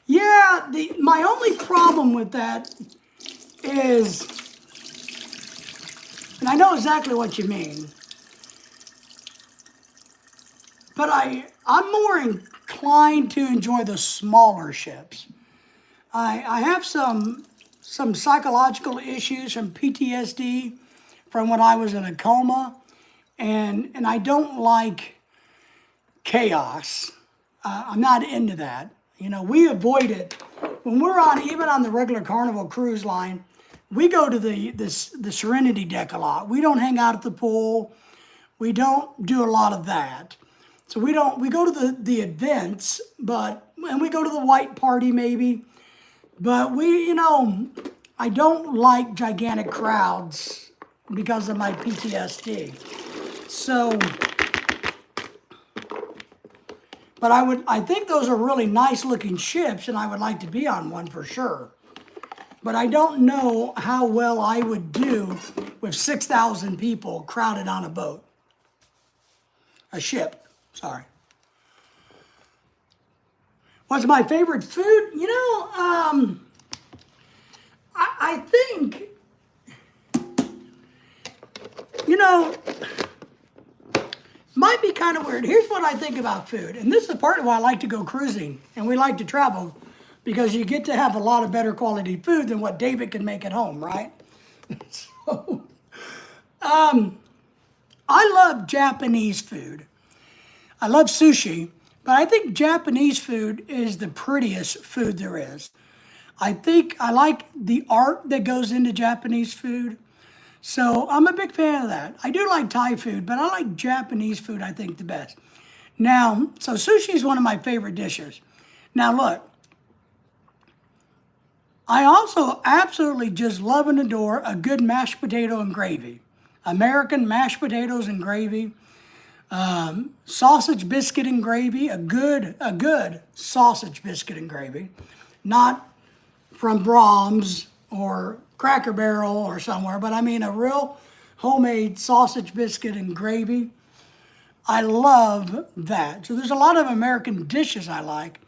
Yeah, my only problem with that is, and I know exactly what you mean, but I'm more inclined to enjoy the smaller ships. I have some psychological issues, some PTSD from when I was in a coma, and I don't like chaos. I'm not into that. We avoid it. When we're even on the regular Carnival cruise line, we go to the Serenity deck a lot. We don't hang out at the pool. We don't do a lot of that. So we go to the events, and we go to the white party maybe. But I don't like gigantic crowds because of my PTSD. So, but I think those are really nice looking ships, and I would like to be on one for sure. But I don't know how well I would do with 6,000 people crowded on a boat. A ship, sorry. What's my favorite food? I think, might be kind of weird. Here's what I think about food. And this is part of why I like to go cruising and we like to travel, because you get to have a lot of better quality food than what David can make at home, right? So, I love Japanese food. I love sushi, but I think Japanese food is the prettiest food there is. I think I like the art that goes into Japanese food. So I'm a big fan of that. I do like Thai food, but I like Japanese food, I think, the best. Now, so sushi is one of my favorite dishes. Now, look, I also absolutely just love and adore a good mashed potato and gravy. American mashed potatoes and gravy, sausage biscuit and gravy, a good sausage biscuit and gravy, not from Brahms or Cracker Barrel or somewhere, but I mean a real homemade sausage biscuit and gravy. I love that. So there's a lot of American dishes I like,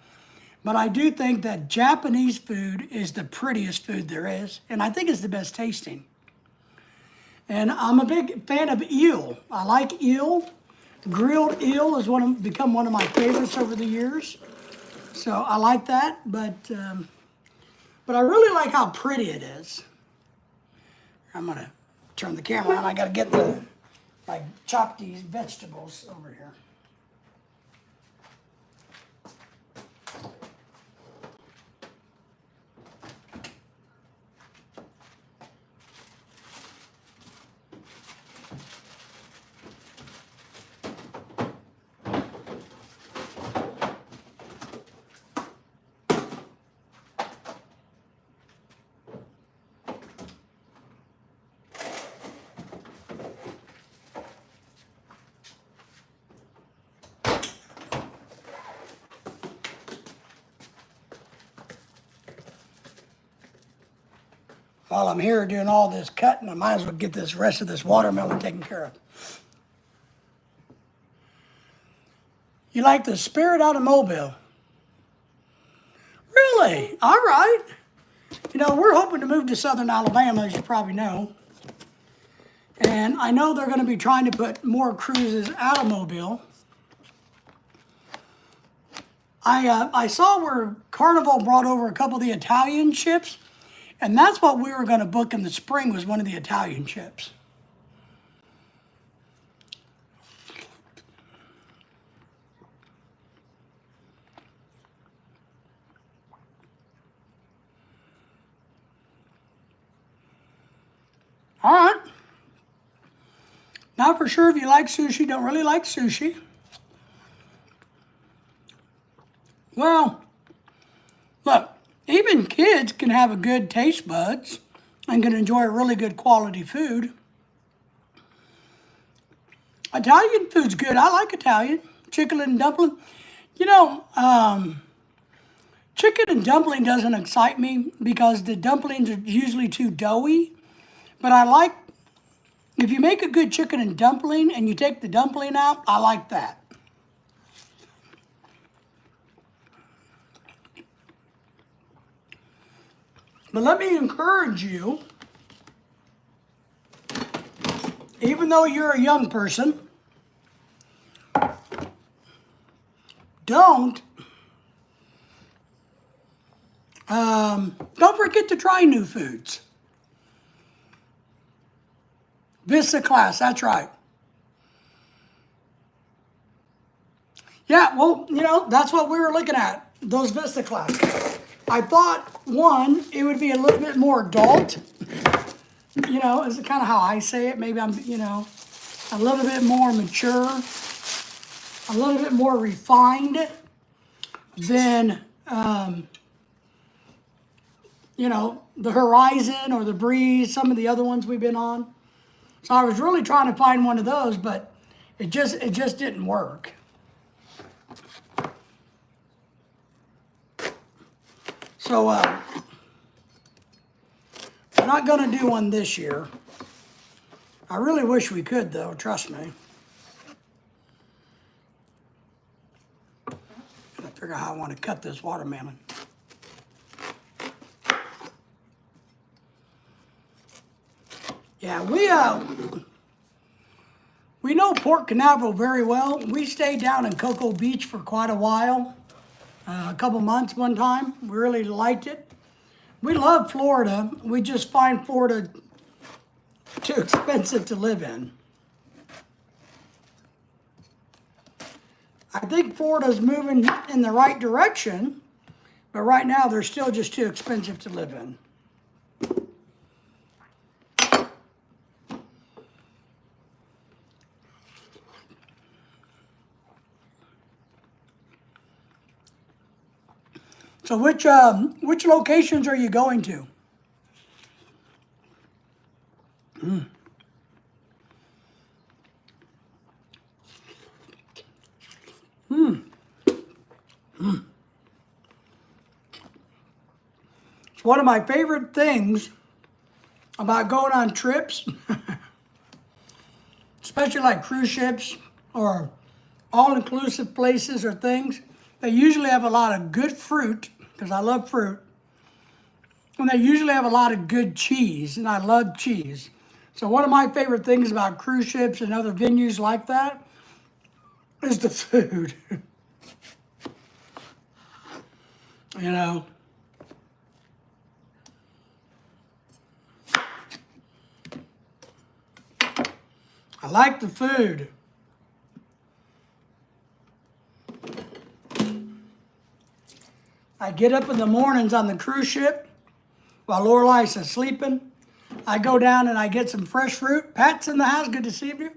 but I do think that Japanese food is the prettiest food there is, and I think it's the best tasting. And I'm a big fan of eel. I like eel. Grilled eel has become one of my favorites over the years. So I like that, but I really like how pretty it is. I'm gonna turn the camera on. I gotta get chop these vegetables over here. while I'm here doing all this cutting, I might as well get this rest of this watermelon taken care of. You like the Spirit out of Mobile? Really? All right. You know, we're hoping to move to southern Alabama, as you probably know. And I know they're going to be trying to put more cruises out of Mobile. I saw where Carnival brought over a couple of the Italian ships, and that's what we were going to book in the spring, was one of the Italian ships. All right. Not for sure if you like sushi, don't really like sushi. Well, look, even kids can have a good taste buds and can enjoy really good quality food. Italian food's good. I like Italian. Chicken and dumpling. You know, chicken and dumpling doesn't excite me because the dumplings are usually too doughy. But I like, if you make a good chicken and dumpling and you take the dumpling out, I like that. But let me encourage you, even though you're a young person, don't forget to try new foods. Vista class, that's right. Yeah, well, you know, that's what we were looking at, those Vista classes. I thought, one, it would be a little bit more adult. You know, is kind of how I say it. Maybe I'm, you know, a little bit more mature, a little bit more refined than, you know, the Horizon or the Breeze, some of the other ones we've been on. So I was really trying to find one of those, but it just didn't work. So we're not going to do one this year. I really wish we could, though, trust me. Gotta figure out how I want to cut this watermelon. Yeah, we know Port Canaveral very well. We stayed down in Cocoa Beach for quite a while. A couple months one time. We really liked it. We love Florida. We just find Florida too expensive to live in. I think Florida's moving in the right direction, but right now they're still just too expensive to live in. So which locations are you going to? It's one of my favorite things about going on trips, especially like cruise ships or all-inclusive places or things. They usually have a lot of good fruit, because I love fruit. And they usually have a lot of good cheese, and I love cheese. So one of my favorite things about cruise ships and other venues like that is the food. You know. I like the food. I get up in the mornings on the cruise ship while Lorelai's sleeping. I go down and I get some fresh fruit. Pat's in the house, good to see you.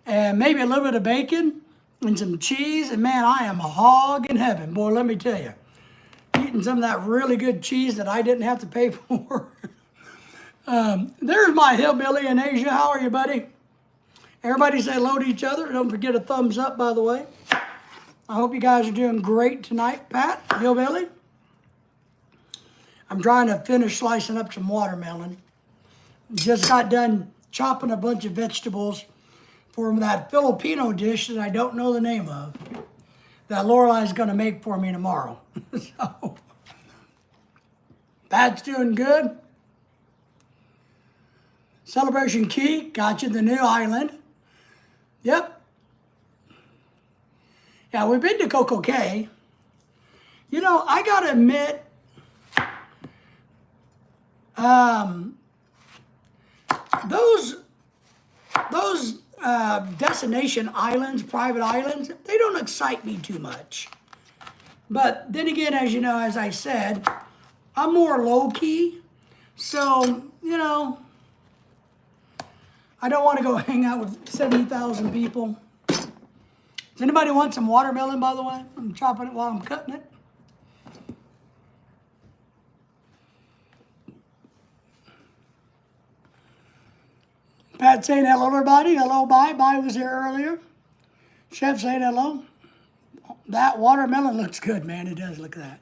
And maybe a little bit of bacon and some cheese. And man, I am a hog in heaven. Boy, let me tell you. Eating some of that really good cheese that I didn't have to pay for. There's my hillbilly in Asia. How are you, buddy? Everybody say hello to each other. Don't forget a thumbs up, by the way. I hope you guys are doing great tonight, Pat, hillbilly. I'm trying to finish slicing up some watermelon. just got done chopping a bunch of vegetables for that Filipino dish that I don't know the name of, that Lorelai's going to make for me tomorrow. So, Pat's doing good. Celebration Key, got you the new island. Yep. Yeah, we've been to Coco Cay. You know, I got to admit, those destination islands, private islands, they don't excite me too much. But then again, as you know, as I said, I'm more low-key. So, you know, I don't want to go hang out with 70,000 people. Does anybody want some watermelon, by the way? I'm chopping it while I'm cutting it. Pat saying hello, everybody. Hello, bye. Bye was here earlier. Chef saying hello. That watermelon looks good, man. It does. Look at that.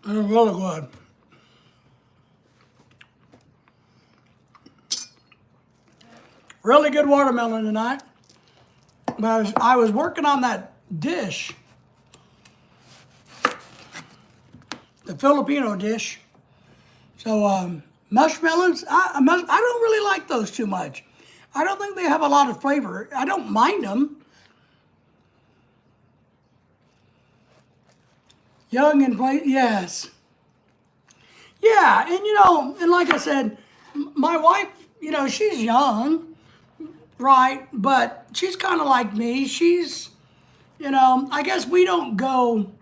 It's really good. Really good watermelon tonight. But I was working on that dish, the Filipino dish. So mushmelons, I don't really like those too much. I don't think they have a lot of flavor. I don't mind them. Young and play, yes. Yeah, and you know, and like I said, my wife, you know, she's young, right? But she's kind of like me. She's, you know, I guess we don't go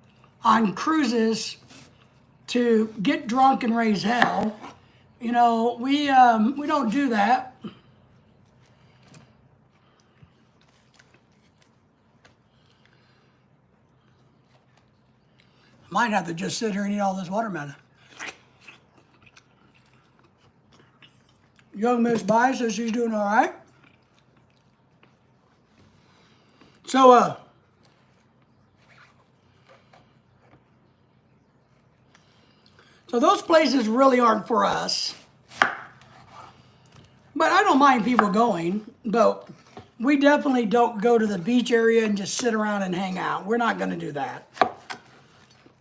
on cruises to get drunk and raise hell. You know, we don't do that. Might have to just sit here and eat all this watermelon. Young Miss Bai says she's doing all right. So, so those places really aren't for us. But I don't mind people going, but we definitely don't go to the beach area and just sit around and hang out. We're not going to do that.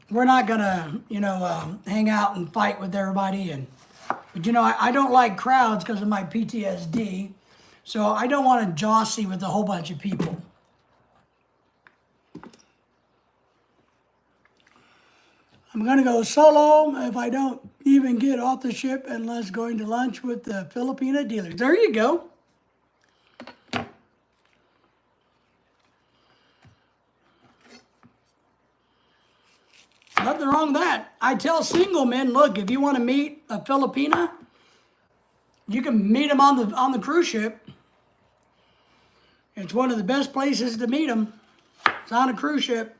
We're not going to, you know, hang out and fight with everybody. But, you know, I don't like crowds because of my PTSD. So I don't want to jostle with a whole bunch of people. I'm going to go solo if I don't even get off the ship unless going to lunch with the Filipina dealers. There you go. Nothing wrong with that. I tell single men, look, if you want to meet a Filipina, you can meet them on the cruise ship. It's one of the best places to meet them. It's on a cruise ship.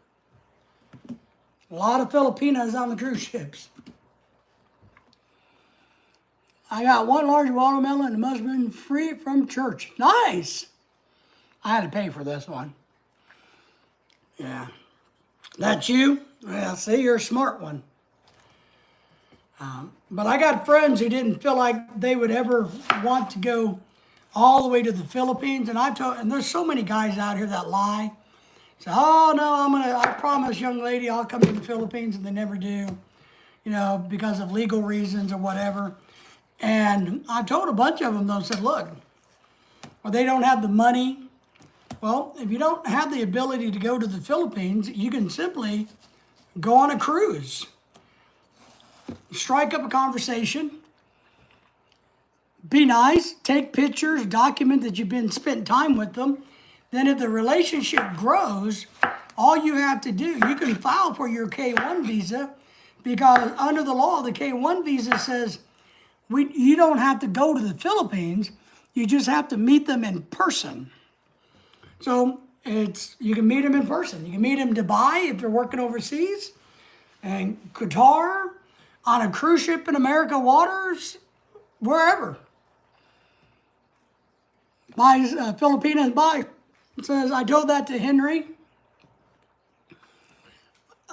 A lot of Filipinas on the cruise ships. I got one large watermelon and it must have been free from church. Nice. I had to pay for this one. Yeah. That's you? Well, see, you're a smart one. But I got friends who didn't feel like they would ever want to go all the way to the Philippines. And there's so many guys out here that lie. So, oh no, I promise, young lady, I'll come to the Philippines, and they never do, you know, because of legal reasons or whatever. And I told a bunch of them, though, said, look, well, they don't have the money. Well, if you don't have the ability to go to the Philippines, you can simply go on a cruise. Strike up a conversation. Be nice. Take pictures. Document that you've spent time with them. Then if the relationship grows, all you have to do, you can file for your K-1 visa, because under the law, the K-1 visa says you don't have to go to the Philippines. You just have to meet them in person. So you can meet them in person. You can meet them in Dubai if they're working overseas, and Qatar, on a cruise ship in America waters, wherever. Filipinas, bye. It says, I told that to Henry.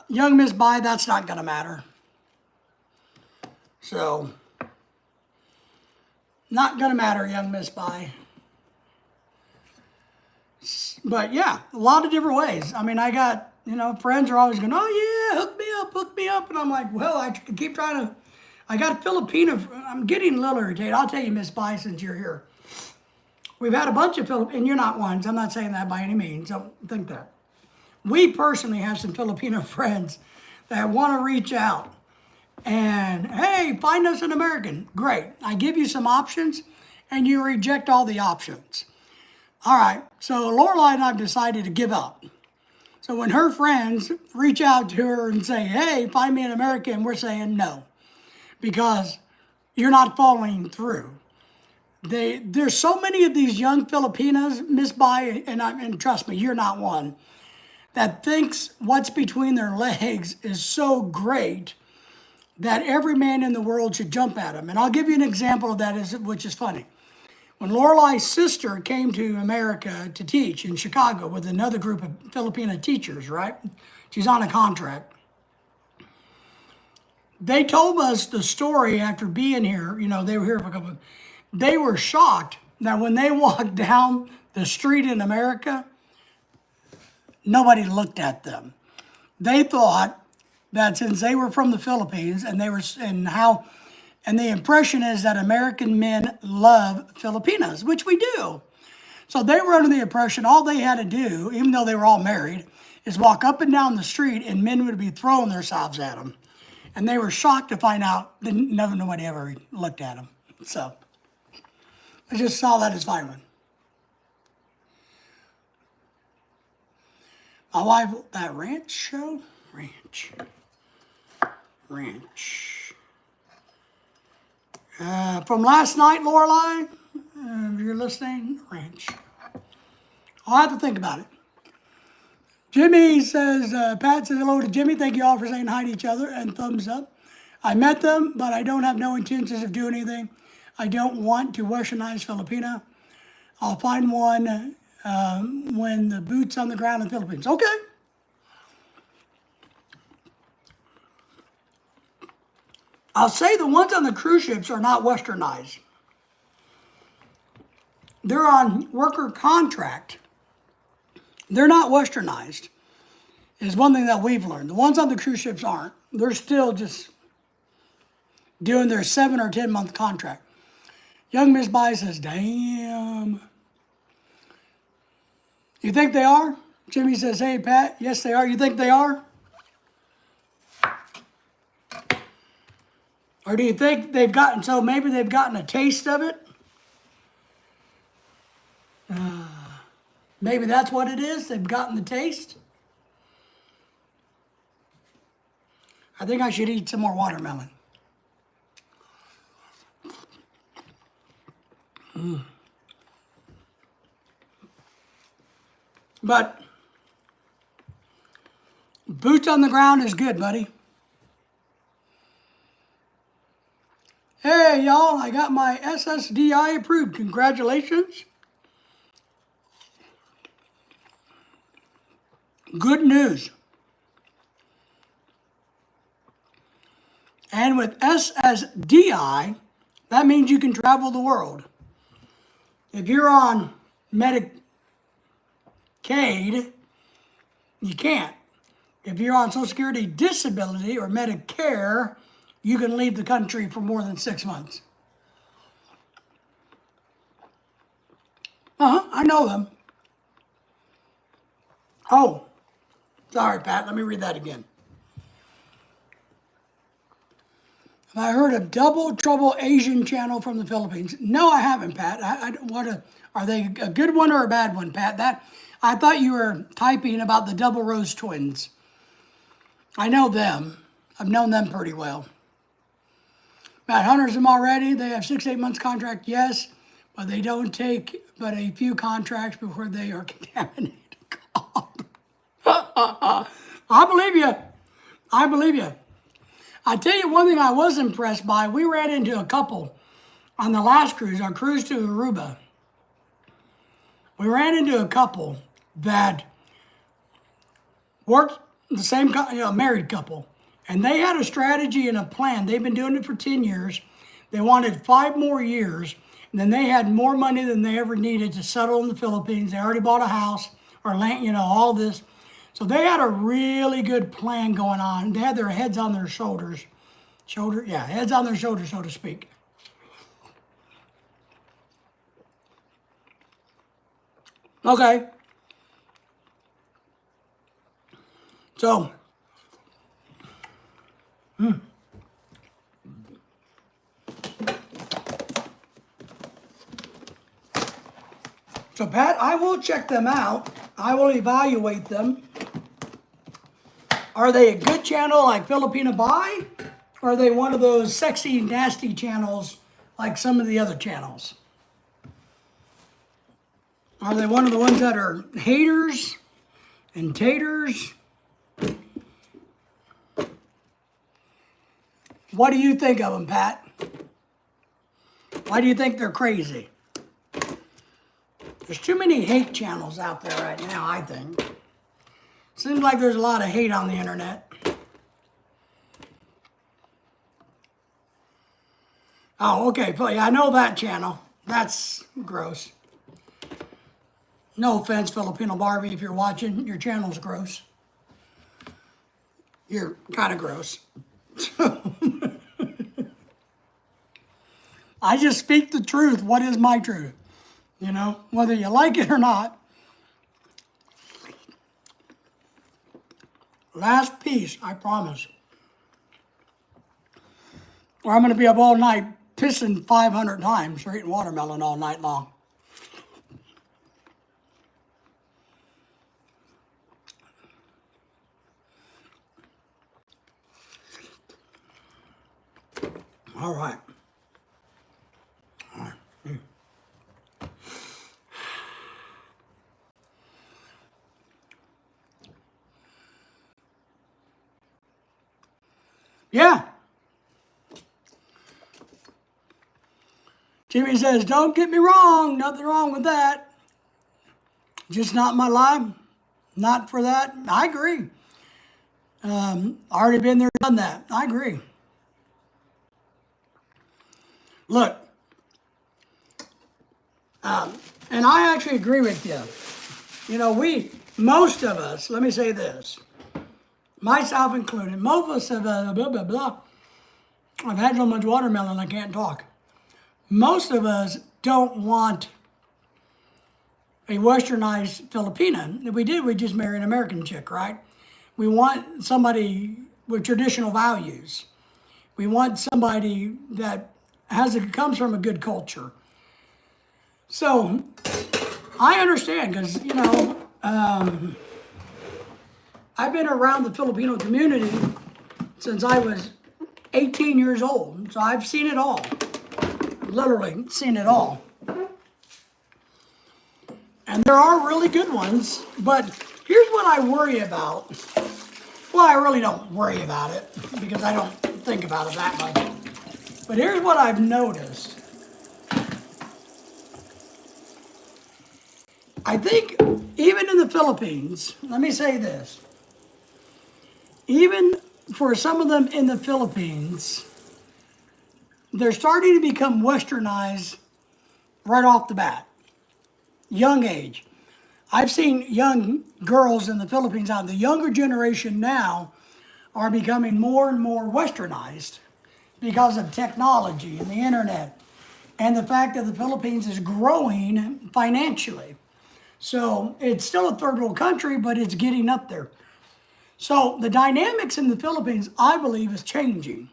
Young Miss Bai, that's not going to matter. So, not going to matter, Young Miss Bai. But yeah, a lot of different ways. I mean, I got, friends are always going, oh yeah, hook me up. And I'm like, well, I keep trying to, I got a Filipino, I'm getting a little irritated. I'll tell you, Miss Bai, since you're here. We've had a bunch of and you're not ones. I'm not saying that by any means. Don't think that. We personally have some Filipino friends that want to reach out and, hey, find us an American. Great. I give you some options and you reject all the options. All right. So Lorelai and I have decided to give up. So when her friends reach out to her and say, hey, find me an American, we're saying no, because you're not following through. There's so many of these young Filipinas, Miss Bai, and trust me, you're not one, that thinks what's between their legs is so great that every man in the world should jump at them. And I'll give you an example of that, which is funny. When Lorelai's sister came to America to teach in Chicago with another group of Filipino teachers, right? She's on a contract. They told us the story after being here. They were here for a couple of, they were shocked that when they walked down the street in America, nobody looked at them. They thought that since they were from the Philippines and the impression is that American men love Filipinas, which we do. So they were under the impression all they had to do, even though they were all married, is walk up and down the street and men would be throwing themselves at them. And they were shocked to find out that nobody ever looked at them. So I just saw that as fine. My wife, that ranch show? Ranch. From last night, Lorelai, if you're listening, ranch. I'll have to think about it. Jimmy says, Pat says hello to Jimmy. Thank you all for saying hi to each other and thumbs up. I met them, but I don't have no intentions of doing anything. I don't want to westernize Filipina. I'll find one when the boot's on the ground in the Philippines. Okay. I'll say the ones on the cruise ships are not westernized. They're on worker contract. They're not westernized, is one thing that we've learned. The ones on the cruise ships aren't. They're still just doing their 7 or 10 month contract. Young Miss Bai says, damn. You think they are? Jimmy says, hey, Pat, yes, they are. You think they are? Or do you think maybe they've gotten a taste of it? Maybe that's what it is. They've gotten the taste. I think I should eat some more watermelon. But boots on the ground is good, buddy. Hey, y'all, I got my SSDI approved. Congratulations. Good news. And with SSDI, that means you can travel the world. If you're on Medicaid, you can't. If you're on Social Security Disability or Medicare, you can leave the country for more than 6 months. I know them. Oh, sorry, Pat. Let me read that again. Have I heard of Double Trouble Asian channel from the Philippines? No, I haven't, Pat. Are they a good one or a bad one, Pat? I thought you were typing about the Double Rose twins. I know them. I've known them pretty well. Matt Hunter's them already. They have 6 to 8 months contract, yes, but they don't take but a few contracts before they are contaminated. I believe you. I tell you one thing I was impressed by. We ran into a couple on the last cruise, our cruise to Aruba. We ran into a couple, that worked the same married couple, and they had a strategy and a plan. They've been doing it for 10 years. They wanted 5 more years, and then they had more money than they ever needed to settle in the Philippines. They already bought a house or land, all this. So they had a really good plan going on. They had their heads on their shoulders. Heads on their shoulders, so to speak. Okay. So, So Pat, I will check them out. I will evaluate them. Are they a good channel like Filipina Buy? Or are they one of those sexy, nasty channels like some of the other channels? Are they one of the ones that are haters and taters? What do you think of them, Pat? Why do you think they're crazy? There's too many hate channels out there right now, I think. Seems like there's a lot of hate on the internet. Oh, okay. Yeah, I know that channel. That's gross. No offense, Filipino Barbie, if you're watching, your channel's gross. You're kind of gross. I just speak the truth. What is my truth? Whether you like it or not. Last piece, I promise. Or I'm going to be up all night pissing 500 times or eating watermelon all night long. All right. Yeah. Jimmy says, don't get me wrong, nothing wrong with that. Just not my life, not for that. I agree. Already been there, done that. I agree. Look, and I actually agree with you. Most of us, let me say this, myself included, most of us have blah, blah, blah. I've had so much watermelon I can't talk. Most of us don't want a westernized Filipina. If we did, we'd just marry an American chick, right? We want somebody with traditional values. We want somebody that comes from a good culture. So I understand because, I've been around the Filipino community since I was 18 years old. So I've seen it all. Literally seen it all. And there are really good ones, but here's what I worry about. Well, I really don't worry about it because I don't think about it that much. But here's what I've noticed. I think even in the Philippines, let me say this, even for some of them in the Philippines, they're starting to become westernized right off the bat. Young age. I've seen young girls in the Philippines now. The younger generation now are becoming more and more westernized because of technology and the internet and the fact that the Philippines is growing financially. So it's still a third world country, but it's getting up there. So the dynamics in the Philippines, I believe, is changing.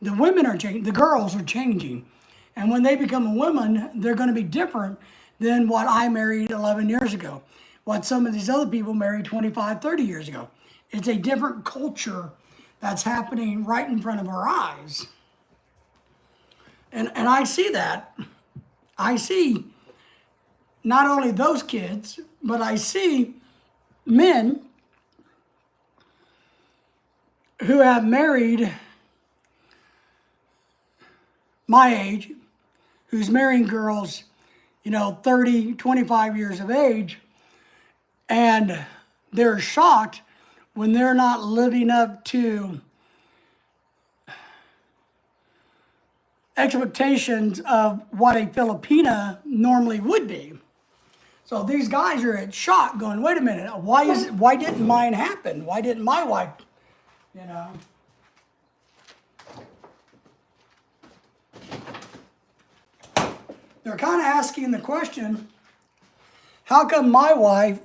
The women are changing, the girls are changing. And when they become a woman, they're going to be different than what I married 11 years ago, what some of these other people married 25, 30 years ago. It's a different culture that's happening right in front of our eyes. And I see that. I see not only those kids, but I see men who have married my age, who's marrying girls, 30, 25 years of age, And they're shocked when they're not living up to expectations of what a Filipina normally would be. So these guys are at shock going, wait a minute, why didn't mine happen? Why didn't my wife, you know? They're kind of asking the question, how come my wife,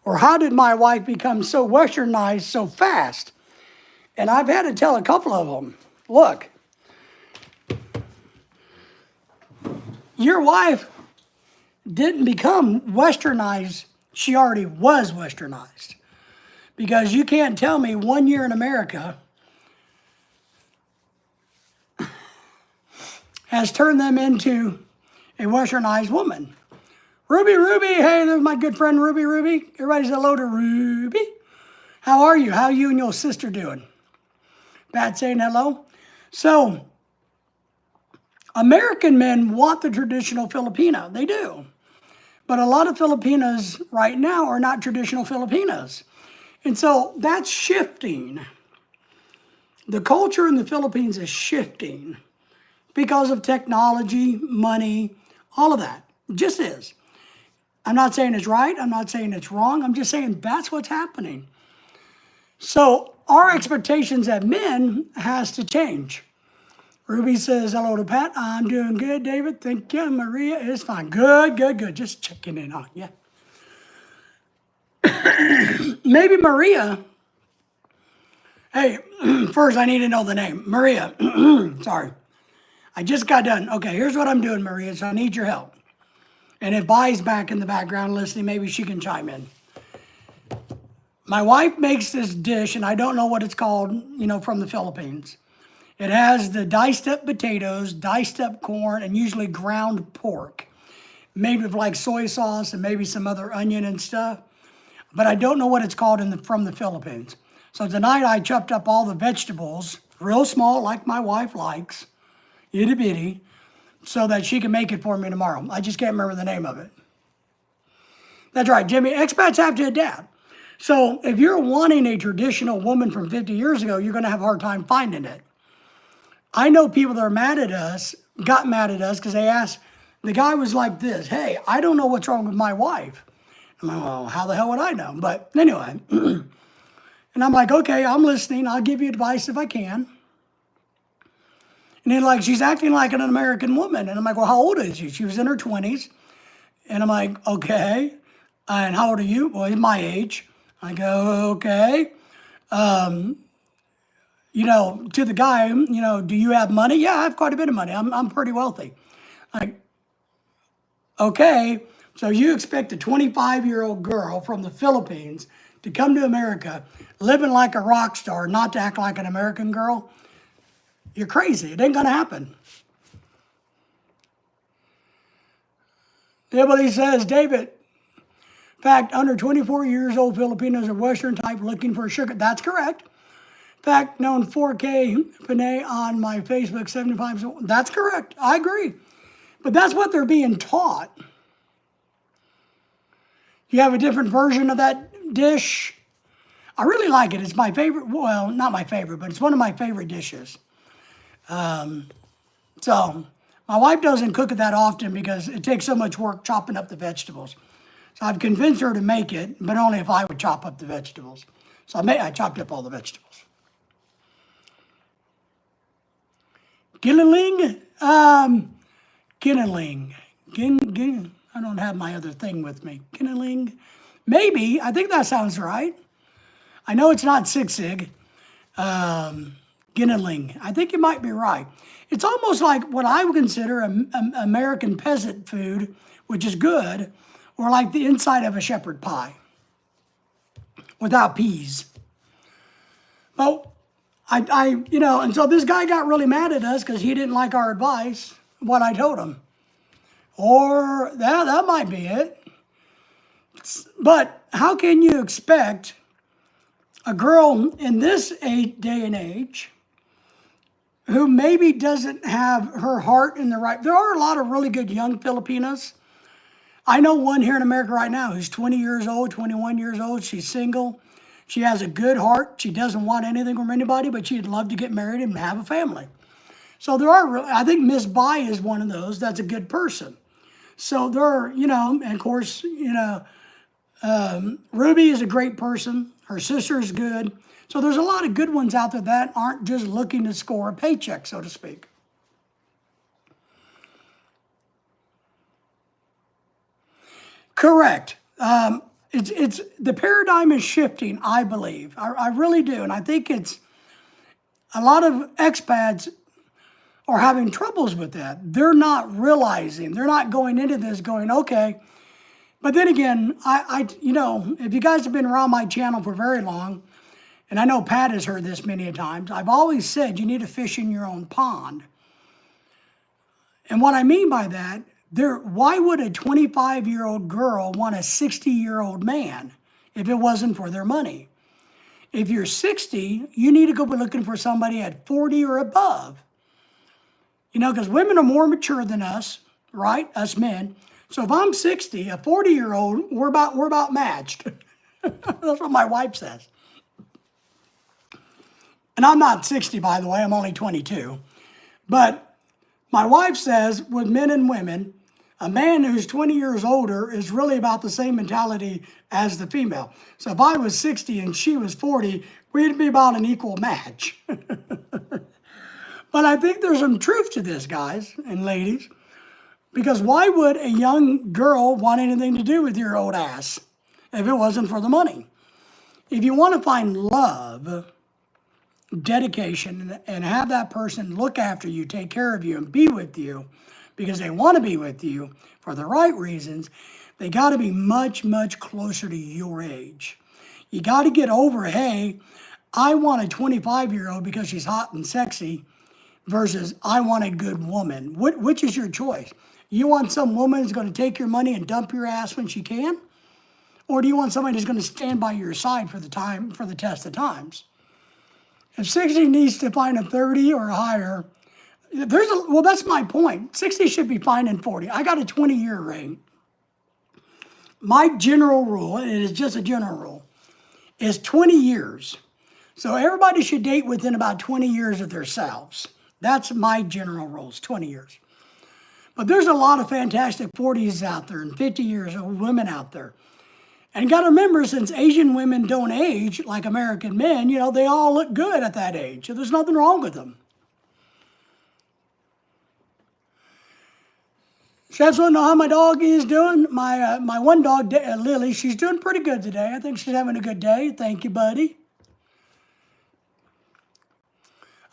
or how did my wife become so westernized so fast? And I've had to tell a couple of them, look, your wife didn't become westernized, she already was westernized. Because you can't tell me 1 year in America has turned them into a westernized woman. Ruby, hey, there's my good friend Ruby. Everybody say hello to Ruby. How are you? How are you and your sister doing? Pat saying hello. So, American men want the traditional Filipina. They do. But a lot of Filipinas right now are not traditional Filipinas. And so that's shifting. The culture in the Philippines is shifting because of technology, money, all of that. It just is. I'm not saying it's right. I'm not saying it's wrong. I'm just saying that's what's happening. So our expectations as men has to change. Ruby says, hello to Pat. I'm doing good, David. Thank you. Maria is fine. Good. Just checking in on you. Maybe Maria. Hey, first I need to know the name. Maria. Sorry. I just got done. Okay, here's what I'm doing, Maria, so I need your help. And if Bai's back in the background listening, maybe she can chime in. My wife makes this dish, and I don't know what it's called, from the Philippines. It has the diced up potatoes, diced up corn, and usually ground pork, made with like soy sauce and maybe some other onion and stuff. But I don't know what it's called from the Philippines. So tonight I chopped up all the vegetables, real small, like my wife likes, itty bitty, so that she can make it for me tomorrow. I just can't remember the name of it. That's right, Jimmy. Expats have to adapt. So if you're wanting a traditional woman from 50 years ago, you're going to have a hard time finding it. I know people that are got mad at us because they asked, the guy was like this, hey, I don't know what's wrong with my wife. I'm like, well, how the hell would I know? But anyway, and I'm like, okay, I'm listening. I'll give you advice if I can. And they're like, she's acting like an American woman. And I'm like, well, how old is she? She was in her 20s. And I'm like, okay. And how old are you? Well, he's my age. I go, okay. To the guy, do you have money? Yeah, I have quite a bit of money. I'm pretty wealthy. Like, okay, so you expect a 25-year-old girl from the Philippines to come to America, living like a rock star, not to act like an American girl? You're crazy. It ain't gonna happen. Everybody says, David, in fact, under 24 years old Filipinos are Western type looking for sugar. That's correct. In fact, known 4K Panay on my Facebook, 75. That's correct. I agree. But that's what they're being taught. You have a different version of that dish. I really like it. It's my favorite. Well, not my favorite, but it's one of my favorite dishes. So my wife doesn't cook it that often because it takes so much work chopping up the vegetables. So I've convinced her to make it, but only if I would chop up the vegetables. So I chopped up all the vegetables. Gilliling? Gilliling. I don't have my other thing with me. Gilliling? Maybe. I think that sounds right. I know it's not Sig. Gilliling. I think you might be right. It's almost like what I would consider American peasant food, which is good, or like the inside of a shepherd pie without peas. Well, and so this guy got really mad at us because he didn't like our advice, what I told him. Or that might be it. But how can you expect a girl in this day and age who maybe doesn't have her heart in the right... There are a lot of really good young Filipinas. I know one here in America right now who's 20 years old, 21 years old. She's single. She has a good heart. She doesn't want anything from anybody, but she'd love to get married and have a family. So there are, I think Miss Bai is one of those. That's a good person. So there are, and of course, Ruby is a great person. Her sister is good. So there's a lot of good ones out there that aren't just looking to score a paycheck, so to speak. Correct. It's the paradigm is shifting, I believe. I really do. And I think it's a lot of expats are having troubles with that. They're not realizing, they're not going into this going, okay. But then again, if you guys have been around my channel for very long, and I know Pat has heard this many a times, I've always said you need to fish in your own pond. And what I mean by that, why would a 25-year-old girl want a 60-year-old man if it wasn't for their money? If you're 60, you need to go be looking for somebody at 40 or above. Because women are more mature than us, right? Us men. So if I'm 60, a 40-year-old, we're about matched. That's what my wife says. And I'm not 60, by the way. I'm only 22. But my wife says with men and women, a man who's 20 years older is really about the same mentality as the female. So if I was 60 and she was 40, we'd be about an equal match. But I think there's some truth to this, guys and ladies, because why would a young girl want anything to do with your old ass if it wasn't for the money? If you want to find love, dedication, and have that person look after you, take care of you, and be with you because they want to be with you for the right reasons, they got to be much, much closer to your age. You got to get over, hey, I want a 25-year-old because she's hot and sexy versus I want a good woman. Which is your choice? You want some woman who's going to take your money and dump your ass when she can? Or do you want somebody who's going to stand by your side for the test of times? If 60 needs to find a 30 or higher, that's my point. 60 should be fine in 40. I got a 20-year ring. My general rule, and it is just a general rule, is 20 years. So everybody should date within about 20 years of themselves. That's my general rules, 20 years. But there's a lot of fantastic 40s out there and 50 years old women out there. And you got to remember, since Asian women don't age like American men, they all look good at that age. So there's nothing wrong with them. Chefs want to know how my dog is doing. My one dog, Lily, she's doing pretty good today. I think she's having a good day. Thank you, buddy.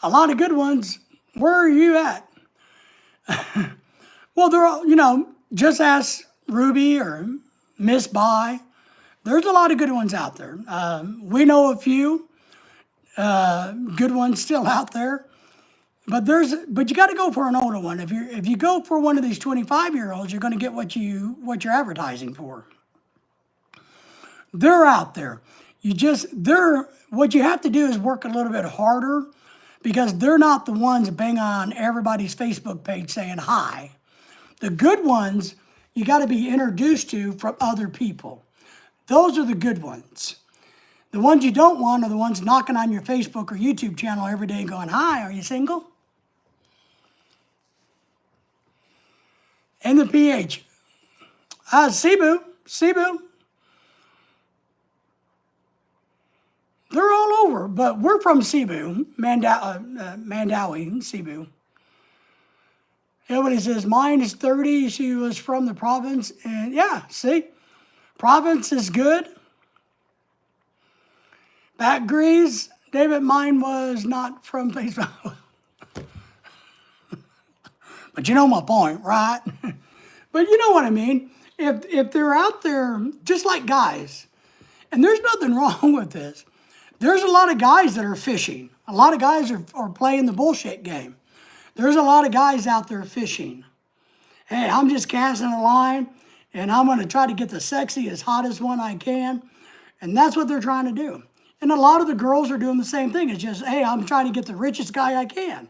A lot of good ones. Where are you at? Well, they're all, just ask Ruby or Miss Bai. There's a lot of good ones out there. We know a few good ones still out there. But you got to go for an older one. If you go for one of these 25-year-olds, you're going to get what you're advertising for. They're out there. What you have to do is work a little bit harder because they're not the ones banging on everybody's Facebook page saying hi. The good ones you got to be introduced to from other people. Those are the good ones. The ones you don't want are the ones knocking on your Facebook or YouTube channel every day going, hi, are you single? And the PH. Cebu. They're all over, but we're from Cebu, Mandawi, Cebu. Everybody says, mine is 30. She was from the province. And yeah, see? Province is good. Back Grease, David, mine was not from Facebook. But you know my point, right? But you know what I mean. If they're out there, just like guys, and there's nothing wrong with this. There's a lot of guys that are fishing. A lot of guys are playing the bullshit game. There's a lot of guys out there fishing. Hey, I'm just casting a line, and I'm going to try to get the sexiest, hottest one I can. And that's what they're trying to do. And a lot of the girls are doing the same thing. It's just, hey, I'm trying to get the richest guy I can.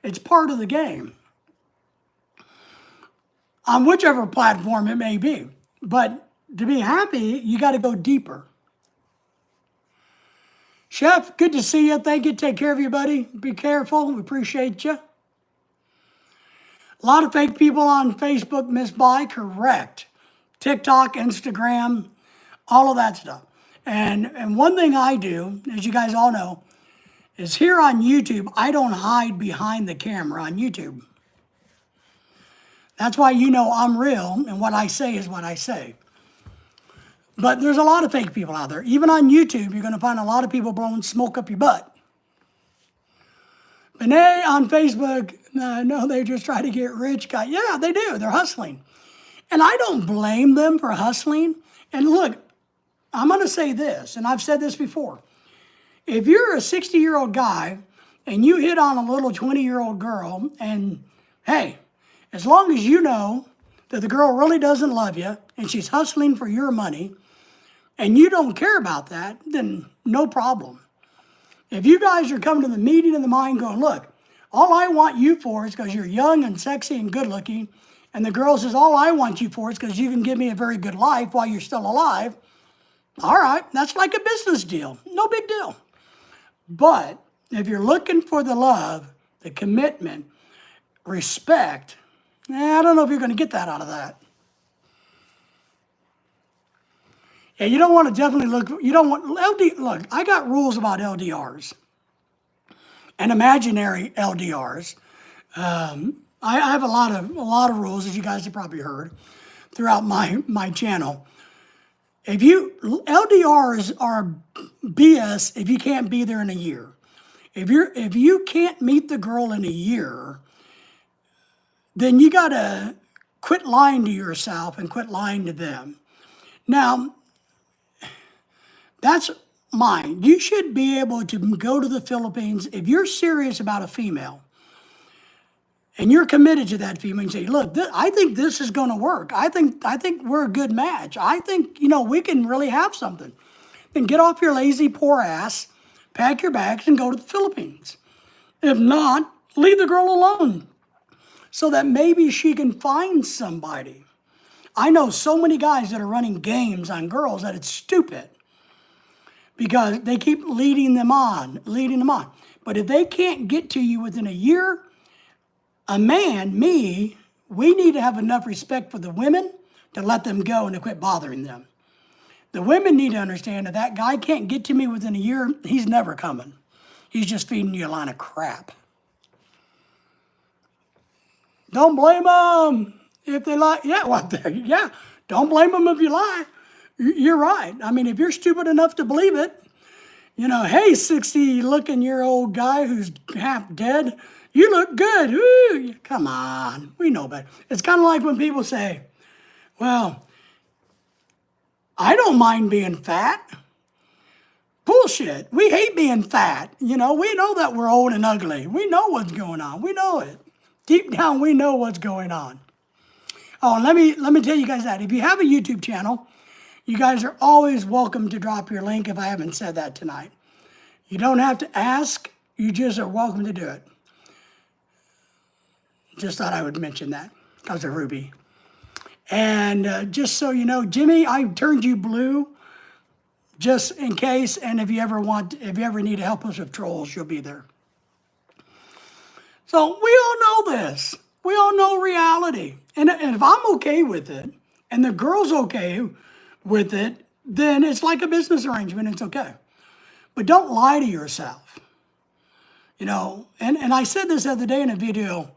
It's part of the game. On whichever platform it may be. But to be happy, you got to go deeper. Chef, good to see you. Thank you. Take care of you, buddy. Be careful. We appreciate you. A lot of fake people on Facebook, Miss Buy, correct. TikTok, Instagram, all of that stuff. And one thing I do, as you guys all know, is here on YouTube, I don't hide behind the camera on YouTube. That's why you know I'm real, and what I say is what I say. But there's a lot of fake people out there. Even on YouTube, you're going to find a lot of people blowing smoke up your butt. Benet on Facebook, no, they just try to get rich. Yeah, they do. They're hustling. And I don't blame them for hustling. And look, I'm going to say this, and I've said this before. If you're a 60-year-old guy and you hit on a little 20-year-old girl, and hey, as long as you know that the girl really doesn't love you and she's hustling for your money and you don't care about that, then no problem. If you guys are coming to the meeting of the mind going, look, all I want you for is because you're young and sexy and good looking, and the girl says, all I want you for is because you can give me a very good life while you're still alive, all right, that's like a business deal. No big deal. But if you're looking for the love, the commitment, respect, I don't know if you're going to get that out of that. Yeah, you don't want to definitely look, you don't want, look, I got rules about LDRs and imaginary LDRs. I have a lot of rules, as you guys have probably heard, throughout my channel. LDRs are BS if you can't be there in a year. If you can't meet the girl in a year, then you gotta quit lying to yourself and quit lying to them. Now, that's mine. You should be able to go to the Philippines if you're serious about a female and you're committed to that female and say, look, I think this is going to work. I think we're a good match. I think, we can really have something. Then get off your lazy poor ass, pack your bags, and go to the Philippines. If not, leave the girl alone so that maybe she can find somebody. I know so many guys that are running games on girls that it's stupid because they keep leading them on. But if they can't get to you within a year, a man, me, we need to have enough respect for the women to let them go and to quit bothering them. The women need to understand that guy can't get to me within a year, he's never coming. He's just feeding you a line of crap. Don't blame them if they lie. Yeah, don't blame them if you lie. You're right. I mean, if you're stupid enough to believe it, hey, 60-looking-year-old guy who's half dead, you look good. Ooh, come on. We know better. It's kind of like when people say, well, I don't mind being fat. Bullshit. We hate being fat. We know that we're old and ugly. We know what's going on. We know it. Deep down, we know what's going on. Oh, let me tell you guys that. If you have a YouTube channel, you guys are always welcome to drop your link if I haven't said that tonight. You don't have to ask. You just are welcome to do it. Just thought I would mention that because of Ruby. And just so you know, Jimmy, I turned you blue just in case. And if you ever need to help us with trolls, you'll be there. So we all know this. We all know reality. And if I'm okay with it, and the girl's okay with it, then it's like a business arrangement. It's okay. But don't lie to yourself. And I said this the other day in a video.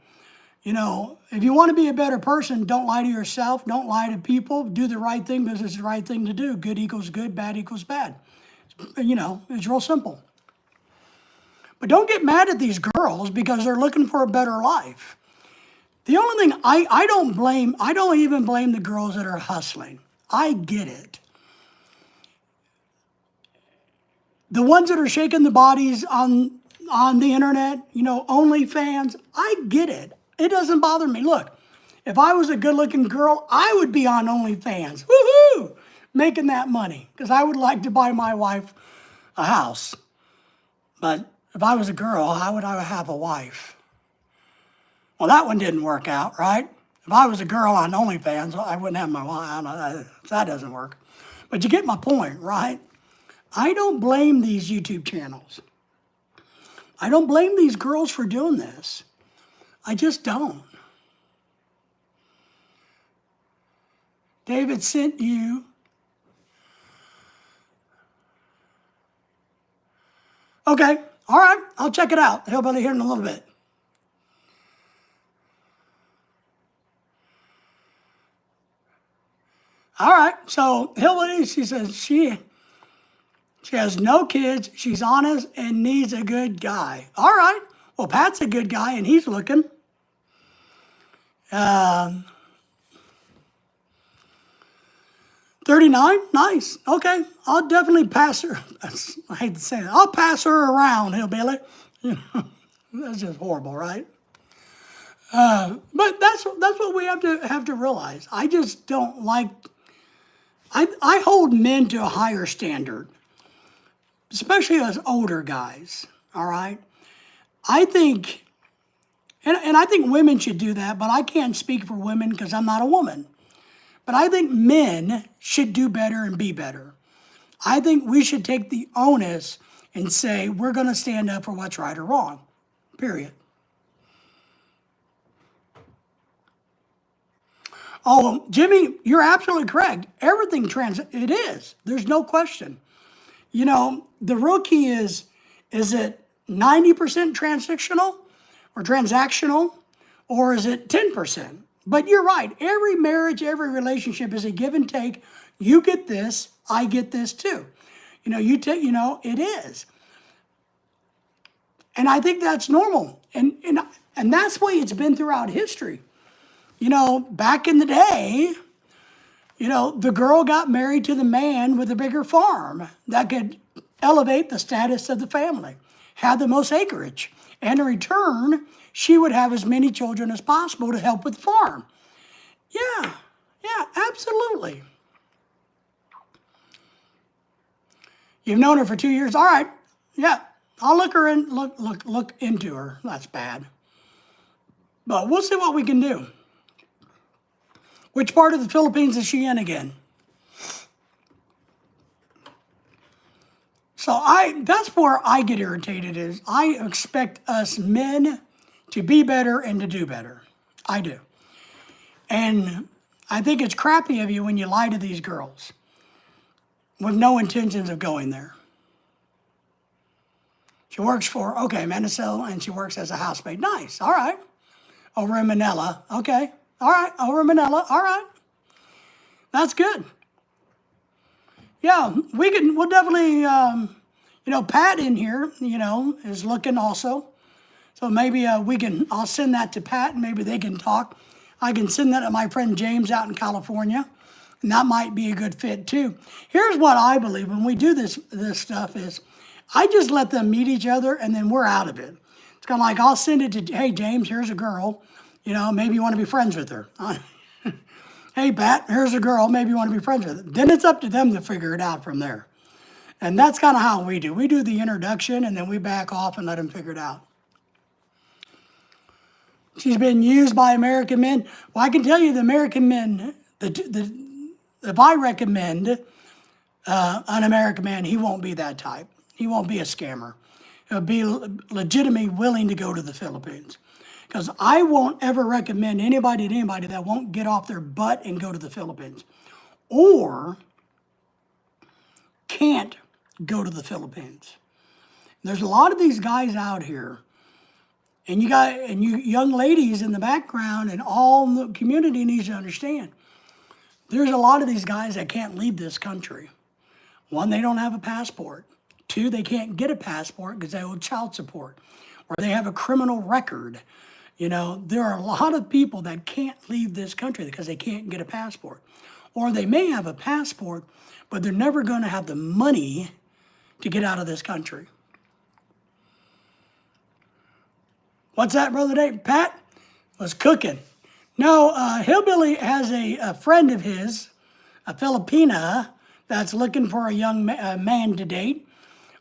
If you want to be a better person, don't lie to yourself. Don't lie to people. Do the right thing because it's the right thing to do. Good equals good. Bad equals bad. It's real simple. But don't get mad at these girls because they're looking for a better life. The only thing I don't even blame the girls that are hustling. I get it. The ones that are shaking the bodies on the internet, OnlyFans, I get it. It doesn't bother me. Look, if I was a good-looking girl, I would be on OnlyFans. Woohoo! Making that money because I would like to buy my wife a house. But if I was a girl, how would I have a wife? Well, that one didn't work out, right? If I was a girl on OnlyFans, I wouldn't have my that doesn't work. But you get my point, right? I don't blame these YouTube channels. I don't blame these girls for doing this. I just don't. David sent you. Okay, all right, I'll check it out. Hillbilly here in a little bit. All right, so Hillbilly, she says she has no kids, she's honest, and needs a good guy. All right, well, Pat's a good guy, and he's looking. 39, nice. Okay, I'll definitely pass her. I hate to say it. I'll pass her around, Hillbilly. You know, that's just horrible, right? But that's what we have to realize. I just don't like. I hold men to a higher standard, especially as older guys. All right, I think, and I think women should do that, but I can't speak for women because I'm not a woman. But I think men should do better and be better. I think we should take the onus and say we're going to stand up for what's right or wrong. Period. Oh, Jimmy, you're absolutely correct. Everything it is. There's no question. You know, the real key is it 90% transactional or is it 10%? But you're right. Every marriage, every relationship is a give and take. You get this, I get this too. You know, it is. And I think that's normal. And that's the way it's been throughout history. You know, back in the day, you know, the girl got married to the man with a bigger farm that could elevate the status of the family, had the most acreage. And in return, she would have as many children as possible to help with the farm. Yeah, absolutely. You've known her for 2 years. All right, yeah, I'll look into her. That's bad. But we'll see what we can do. Which part of the Philippines is she in again? So that's where I get irritated is I expect us men to be better and to do better. I do. And I think it's crappy of you when you lie to these girls with no intentions of going there. She works for, Manasil, and she works as a housemaid. Nice, all right. Over in Manila, okay. All right, over in Manila, all right. That's good. Yeah, we'll definitely, Pat in here, is looking also. So maybe I'll send that to Pat and maybe they can talk. I can send that to my friend James out in California. And that might be a good fit too. Here's what I believe when we do this stuff is I just let them meet each other and then we're out of it. It's kind of like I'll send it to, hey, James, here's a girl. Maybe you want to be friends with her. Hey, Pat, here's a girl. Maybe you want to be friends with her. Then it's up to them to figure it out from there. And that's kind of how we do. We do the introduction and then we back off and let them figure it out. She's been used by American men. Well, I can tell you the American men, if I recommend an American man, he won't be that type. He won't be a scammer. He'll be legitimately willing to go to the Philippines. Because I won't ever recommend anybody that won't get off their butt and go to the Philippines. Or can't go to the Philippines. There's a lot of these guys out here. And you young ladies in the background and all the community needs to understand. There's a lot of these guys that can't leave this country. One, they don't have a passport. Two, they can't get a passport because they owe child support. Or they have a criminal record. There are a lot of people that can't leave this country because they can't get a passport. Or they may have a passport, but they're never going to have the money to get out of this country. What's that, Brother Dave? Pat was cooking. No, Hillbilly has a friend of his, a Filipina, that's looking for a young man to date,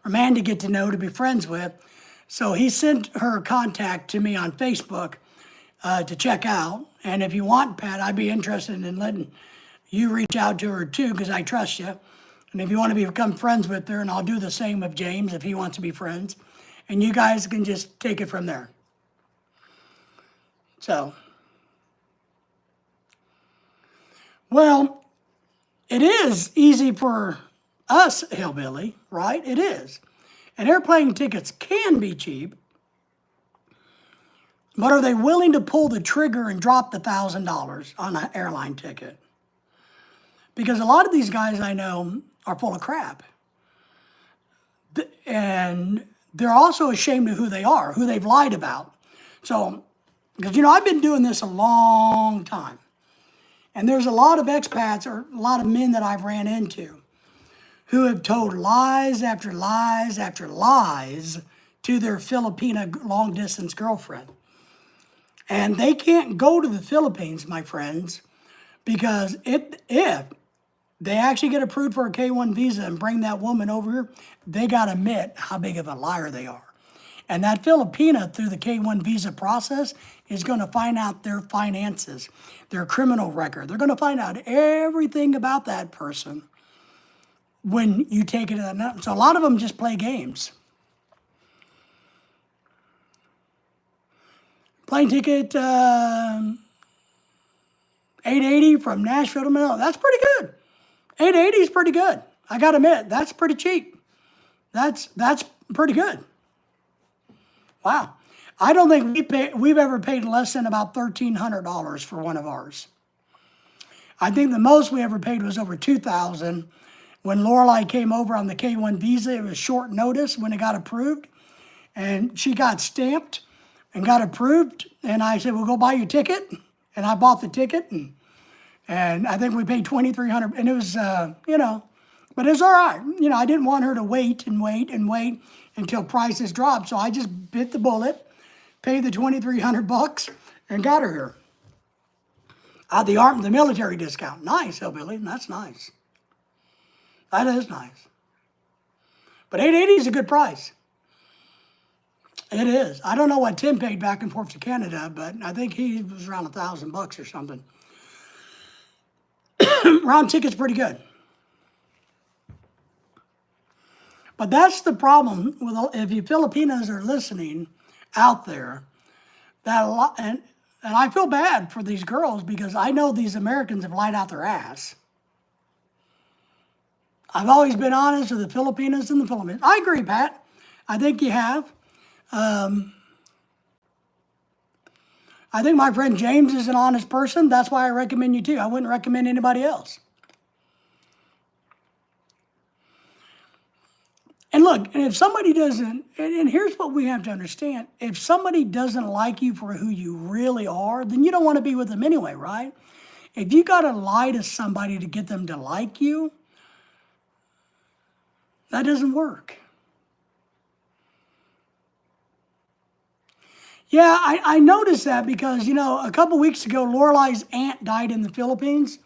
or man to get to know, to be friends with. So he sent her contact to me on Facebook to check out. And if you want, Pat, I'd be interested in letting you reach out to her too, because I trust you. And if you want to become friends with her, and I'll do the same with James if he wants to be friends, and you guys can just take it from there. So, well, it is easy for us, Hillbilly, right? It is. And airplane tickets can be cheap, but are they willing to pull the trigger and drop the $1,000 on an airline ticket? Because a lot of these guys I know are full of crap. And they're also ashamed of who they are, who they've lied about. So, because, I've been doing this a long time. And there's a lot of expats or a lot of men that I've ran into who have told lies after lies after lies to their Filipina long-distance girlfriend. And they can't go to the Philippines, my friends, because if they actually get approved for a K-1 visa and bring that woman over here, they got to admit how big of a liar they are. And that Filipina, through the K-1 visa process, is going to find out their finances, their criminal record. They're going to find out everything about that person when you take it to that. So a lot of them just play games. Plane ticket, $880 from Nashville to Manila. That's pretty good. $880 is pretty good. I got to admit, that's pretty cheap. That's pretty good. Wow. I don't think we've ever paid less than about $1,300 for one of ours. I think the most we ever paid was over $2,000. When Lorelai came over on the K-1 visa, it was short notice when it got approved. And she got stamped and got approved. And I said, well, go buy your ticket. And I bought the ticket. And I think we paid $2,300. And it was, but it was all right. I didn't want her to wait and wait and wait until prices dropped. So I just bit the bullet, paid the $2,300 and got her here. The military discount. Nice, Hillbilly. That's nice. That is nice. But $880 is a good price. It is. I don't know what Tim paid back and forth to Canada, but I think he was around $1,000 or something. Round ticket's pretty good. But that's the problem with if you Filipinos are listening out there, that a lot, and I feel bad for these girls because I know these Americans have lied out their ass. I've always been honest with the Filipinos and the Philippines. I agree, Pat. I think you have. I think my friend James is an honest person. That's why I recommend you too. I wouldn't recommend anybody else. And look, and if somebody doesn't, and here's what we have to understand. If somebody doesn't like you for who you really are, then you don't want to be with them anyway, right? If you got to lie to somebody to get them to like you, that doesn't work. Yeah, I noticed that because, a couple weeks ago, Lorelai's aunt died in the Philippines,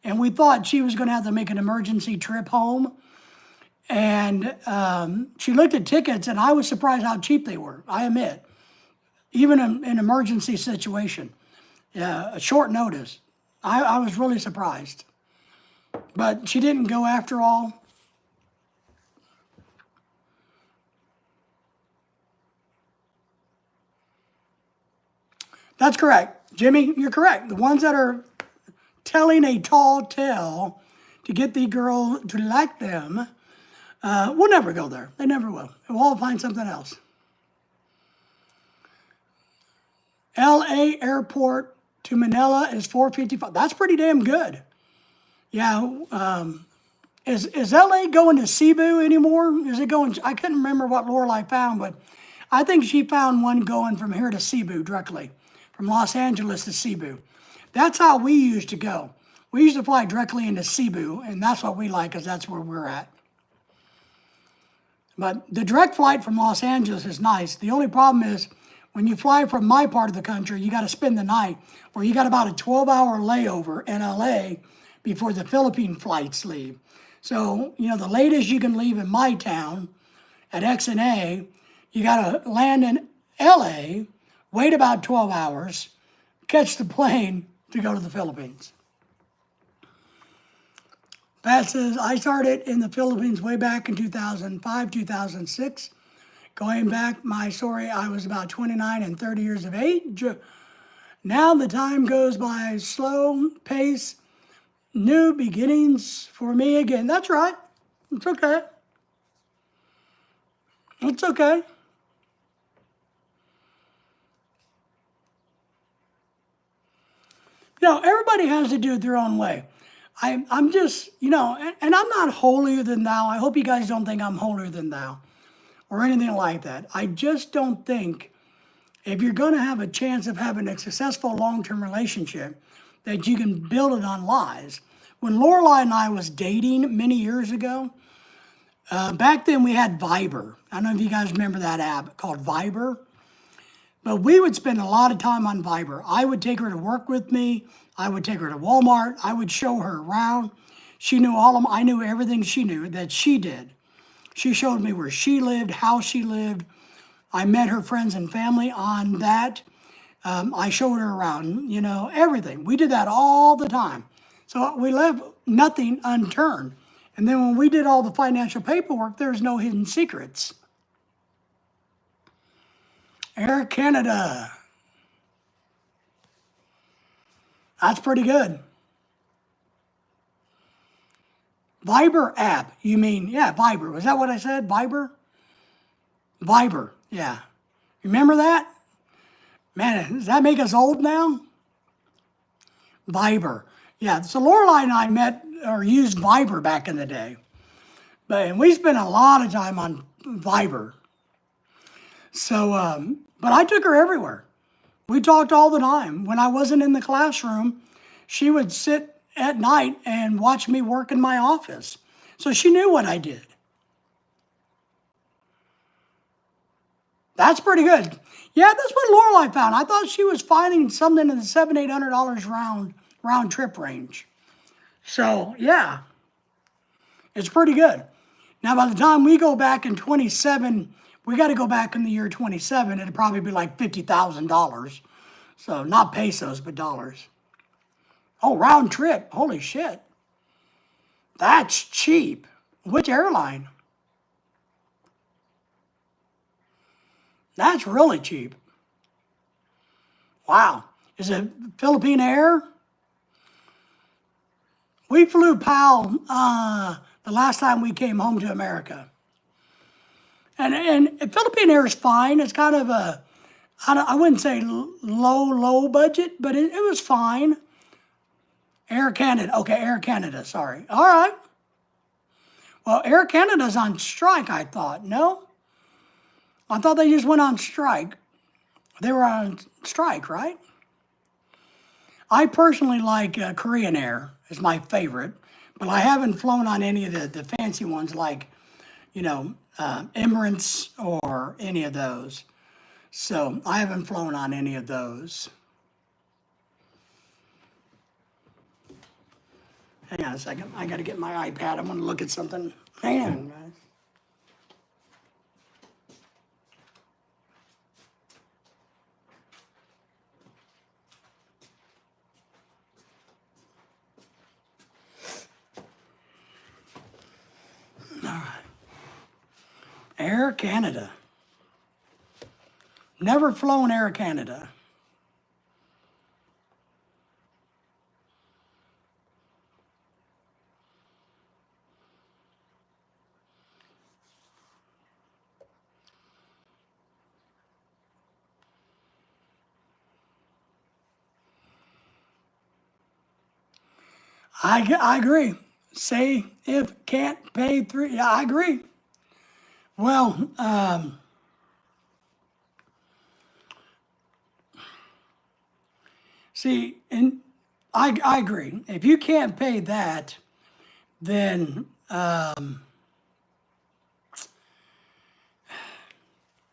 and we thought she was going to have to make an emergency trip home. And she looked at tickets, and I was surprised how cheap they were, I admit. Even in an emergency situation, a short notice. I was really surprised. But she didn't go after all. That's correct. Jimmy, you're correct. The ones that are telling a tall tale to get the girl to like them will never go there. They never will. We'll all find something else. L.A. airport to Manila is $455. That's pretty damn good. Yeah. Is L.A. going to Cebu anymore? Is it going? I couldn't remember what Lorelai found, but I think she found one going from here to Cebu directly. From Los Angeles to Cebu. That's how we used to go. We used to fly directly into Cebu, and that's what we like because that's where we're at. But the direct flight from Los Angeles is nice. The only problem is when you fly from my part of the country, you got to spend the night, or you got about a 12-hour layover in LA before the Philippine flights leave. So, the latest you can leave in my town at XNA, you got to land in LA, wait about 12 hours, catch the plane to go to the Philippines. Pat says, I started in the Philippines way back in 2005, 2006. Going back, my story, I was about 29 and 30 years of age. Now the time goes by slow pace, new beginnings for me again. That's right. It's okay. It's okay. Everybody has to do it their own way. I'm just, and I'm not holier than thou. I hope you guys don't think I'm holier than thou or anything like that. I just don't think if you're going to have a chance of having a successful long-term relationship that you can build it on lies. When Lorelai and I was dating many years ago, back then we had Viber. I don't know if you guys remember that app called Viber. But we would spend a lot of time on Viber. I would take her to work with me. I would take her to Walmart. I would show her around. She knew I knew everything she knew that she did. She showed me where she lived, how she lived. I met her friends and family on that. I showed her around, everything. We did that all the time. So we left nothing unturned. And then when we did all the financial paperwork, there's no hidden secrets. Air Canada. That's pretty good. Viber app, you mean? Yeah, Viber. Was that what I said? Viber? Viber, yeah. Remember that? Man, does that make us old now? Viber. Yeah, so Lorelai and I met or used Viber back in the day. And we spent a lot of time on Viber. So, but I took her everywhere. We talked all the time. When I wasn't in the classroom, she would sit at night and watch me work in my office. So she knew what I did. That's pretty good. Yeah, that's what Lorelai found. I thought she was finding something in the $700-800 round trip range. So, yeah, it's pretty good. Now, by the time we go back in 27, we got to go back in the year 27. It'd probably be like $50,000. So not pesos, but dollars. Oh, round trip. Holy shit. That's cheap. Which airline? That's really cheap. Wow. Is it Philippine Air? We flew PAL the last time we came home to America. And Philippine Air is fine. It's kind of a, I wouldn't say low budget, but it was fine. Air Canada. Okay, Air Canada, sorry. All right. Well, Air Canada's on strike, I thought. No? I thought they just went on strike. They were on strike, right? I personally like Korean Air. Is my favorite. But I haven't flown on any of the fancy ones like, Emirates or any of those. So I haven't flown on any of those. Hang on a second. I got to get my iPad. I'm going to look at something. Hang on, guys. All right. Air Canada. Never flown Air Canada. I agree. Say if can't pay through. Yeah, I agree. Well, see, and I agree. If you can't pay that, then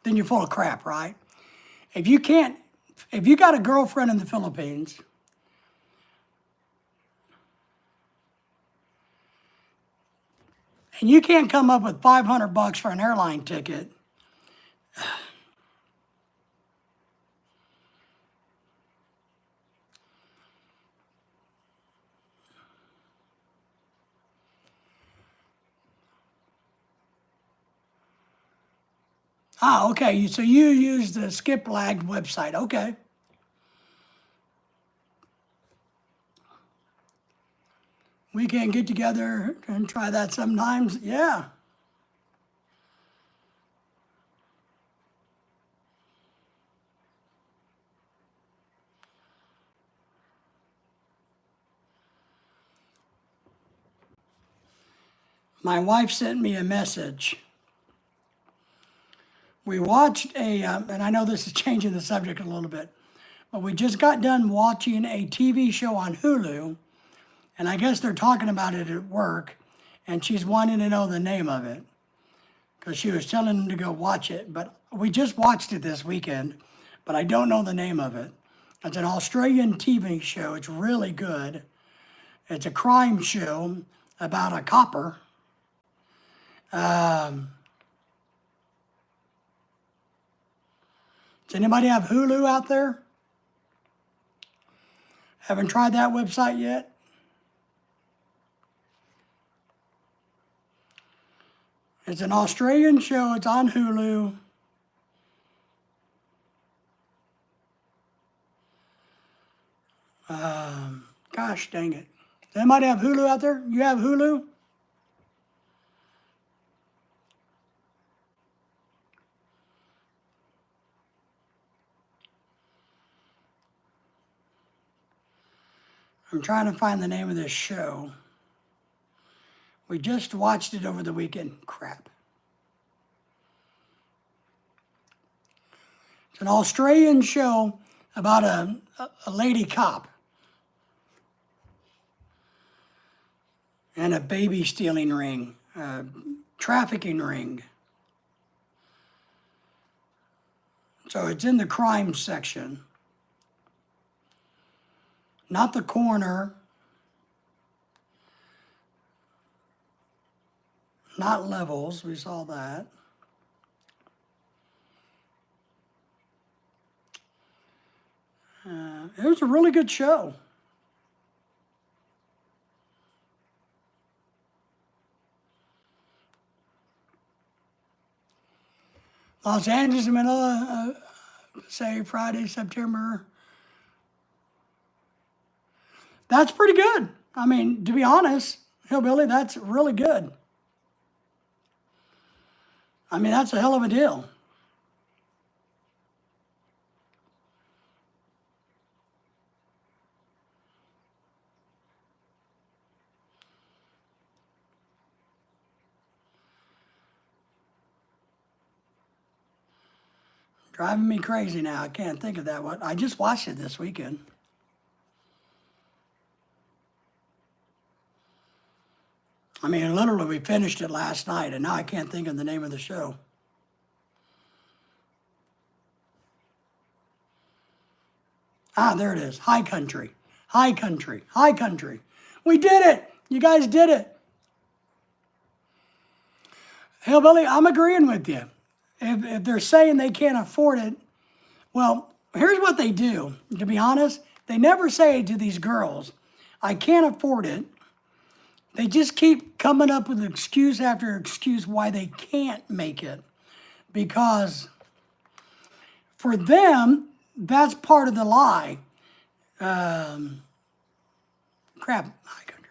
you're full of crap, right? If you got a girlfriend in the Philippines, and you can't come up with $500 for an airline ticket, Ah, okay. So you use the Skip Lag website. Okay. We can get together and try that sometimes. Yeah. My wife sent me a message. We watched and I know this is changing the subject a little bit, but we just got done watching a TV show on Hulu, and I guess they're talking about it at work, and she's wanting to know the name of it because she was telling them to go watch it. But we just watched it this weekend, but I don't know the name of it. It's an Australian TV show. It's really good. It's a crime show about a copper. Um, does anybody have Hulu out there? Haven't tried that website yet? It's an Australian show. It's on Hulu. Gosh dang it. Does anybody have Hulu out there? You have Hulu? I'm trying to find the name of this show. We just watched it over the weekend. Crap. It's an Australian show about a lady cop and a baby stealing ring, trafficking ring. So it's in the crime section. Not the coroner. Not levels, we saw that. It was a really good show. Los Angeles, Manila, say Friday, September. That's pretty good. I mean, to be honest, Hillbilly, that's really good. I mean, that's a hell of a deal. Driving me crazy now. I can't think of that one. I just watched it this weekend. I mean, literally, we finished it last night, and now I can't think of the name of the show. Ah, there it is. High Country. High Country. High Country. We did it. You guys did it. Hillbilly, I'm agreeing with you. If they're saying they can't afford it, well, here's what they do. To be honest, they never say to these girls, I can't afford it. They just keep coming up with excuse after excuse why they can't make it. Because for them, that's part of the lie. High Country.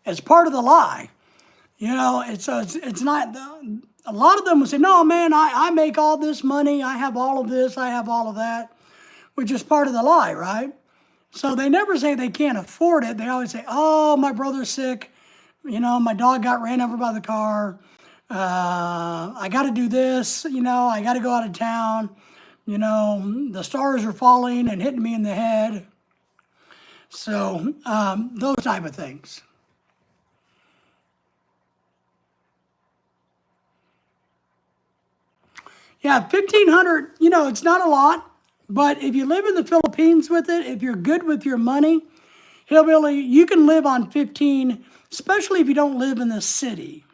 It's part of the lie. You know, it's not, a lot of them will say, no, man, I make all this money. I have all of this. I have all of that, which is part of the lie, right? So they never say they can't afford it. They always say, oh, my brother's sick. You know, my dog got ran over by the car. I got to do this. You know, I got to go out of town. You know, the stars are falling and hitting me in the head. So those type of things. Yeah, 1,500, you know, it's not a lot, but if you live in the Philippines with it, if you're good with your money, Hillbilly, you can live on 15, especially if you don't live in the city.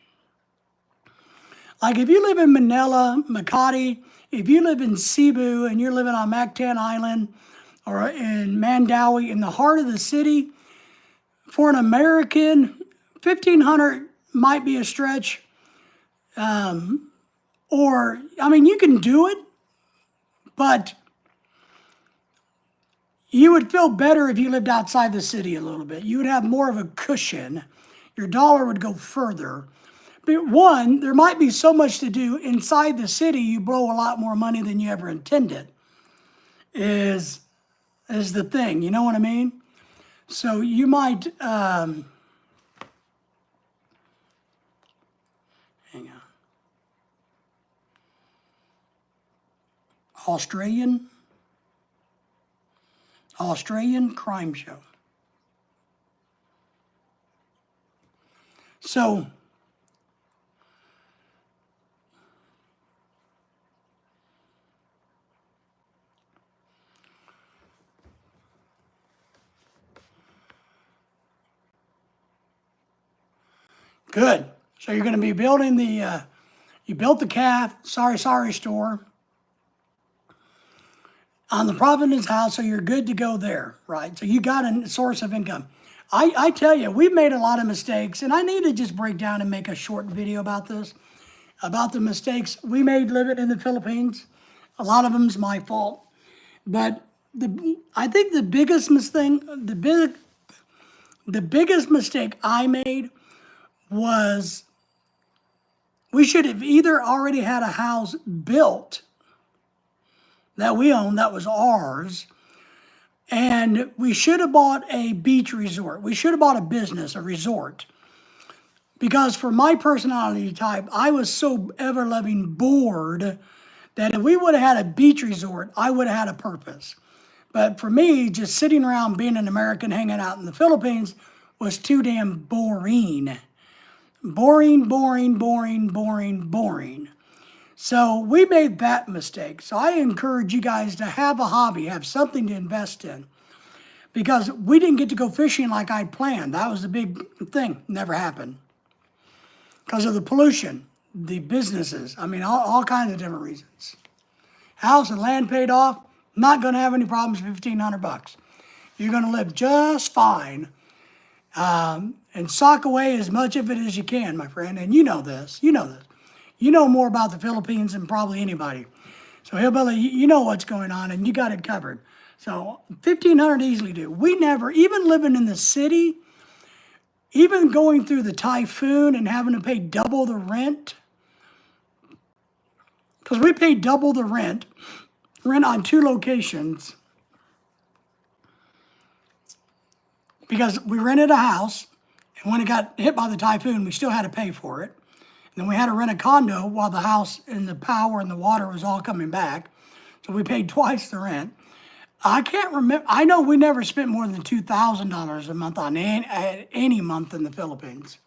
Like if you live in Manila, Makati, if you live in Cebu and you're living on Mactan Island or in Mandawi, in the heart of the city, for an American, 1,500 might be a stretch. Or, I mean, you can do it, but you would feel better if you lived outside the city a little bit. You would have more of a cushion. Your dollar would go further. But one, there might be so much to do inside the city, you blow a lot more money than you ever intended, is the thing. You know what I mean? So you might, hang on. Australian crime show. So good. So you're going to be building the, you built the calf, sorry store on the Providence house, so you're good to go there, right? So you got a source of income. I tell you, we've made a lot of mistakes, and I need to just break down and make a short video about this, about the mistakes we made living in the Philippines. A lot of them's my fault. But I think the biggest mistake, the biggest mistake I made was we should have either already had a house built that we owned, that was ours, and we should have bought a beach resort. We should have bought a business, a resort. Because for my personality type, I was so ever-loving bored that if we would have had a beach resort, I would have had a purpose. But for me, just sitting around being an American hanging out in the Philippines was too damn boring. Boring. So we made that mistake. So I encourage you guys to have a hobby, have something to invest in. Because we didn't get to go fishing like I planned. That was the big thing. Never happened. Because of the pollution, the businesses, I mean, all kinds of different reasons. House and land paid off, not going to have any problems with $1,500. You're going to live just fine. And sock away as much of it as you can, my friend. And you know this. You know more about the Philippines than probably anybody. So Hillbilly, you know what's going on, and you got it covered. So $1,500 easily do. We never, even living in the city, even going through the typhoon and having to pay double the rent, because we paid double the rent on 2 locations, because we rented a house, and when it got hit by the typhoon, we still had to pay for it. And then we had to rent a condo while the house and the power and the water was all coming back. So we paid twice the rent. I can't remember. I know we never spent more than $2,000 a month on any month in the Philippines.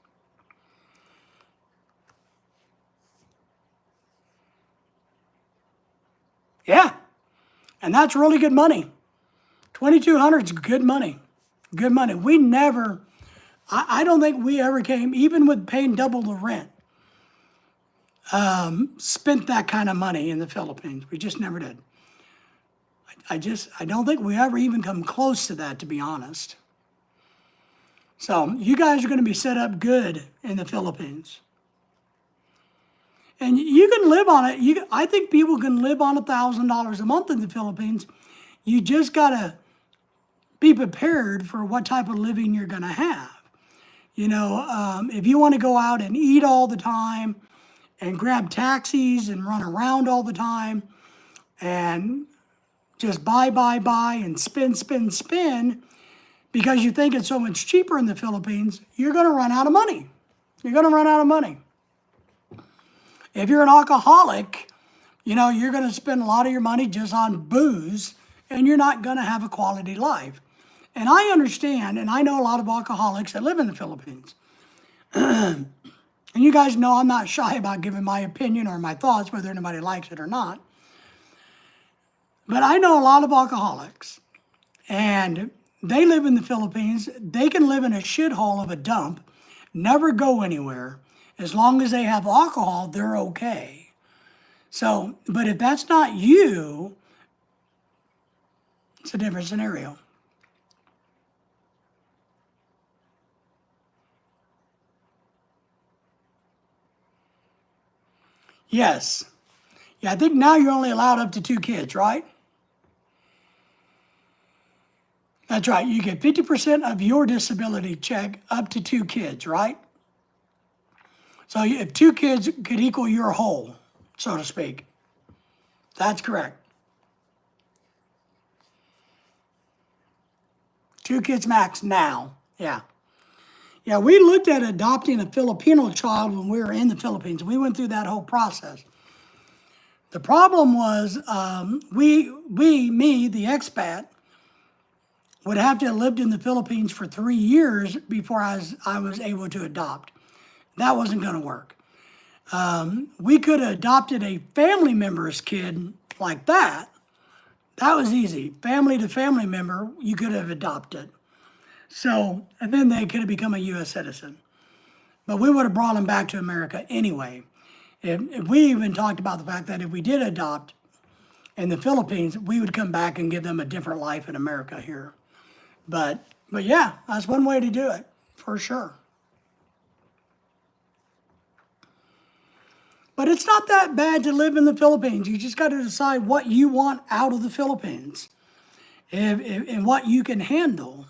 Yeah. And that's really good money. $2,200 is good money. Good money. We never, I don't think we ever came, even with paying double the rent, spent that kind of money in the Philippines. We just never did. I don't think we ever even come close to that, to be honest. So you guys are going to be set up good in the Philippines. And you can live on it. I think people can live on $1,000 a month in the Philippines. You just got to be prepared for what type of living you're going to have. You know, if you want to go out and eat all the time and grab taxis and run around all the time and just buy and spin because you think it's so much cheaper in the Philippines, you're going to run out of money. You're going to run out of money. If you're an alcoholic, you know, you're going to spend a lot of your money just on booze, and you're not going to have a quality life. And I understand, and I know a lot of alcoholics that live in the Philippines. And you guys know I'm not shy about giving my opinion or my thoughts, whether anybody likes it or not. But I know a lot of alcoholics, and they live in the Philippines. They can live in a shithole of a dump, never go anywhere. As long as they have alcohol, they're okay. So, but if that's not you, it's a different scenario. Yes. Yeah, I think now you're only allowed up to 2 kids, right? That's right. You get 50% of your disability check up to 2 kids, right? So if 2 kids could equal your whole, so to speak. That's correct. 2 kids max now. Yeah. Yeah, we looked at adopting a Filipino child when we were in the Philippines. We went through that whole process. The problem was me, the expat, would have to have lived in the Philippines for 3 years before I was able to adopt. That wasn't going to work. We could have adopted a family member's kid like that. That was easy. Family to family member, you could have adopted. So, and then they could have become a U.S. citizen. But we would have brought them back to America anyway. If we even talked about the fact that if we did adopt in the Philippines, we would come back and give them a different life in America here. But yeah, that's one way to do it, for sure. But it's not that bad to live in the Philippines. You just got to decide what you want out of the Philippines and what you can handle.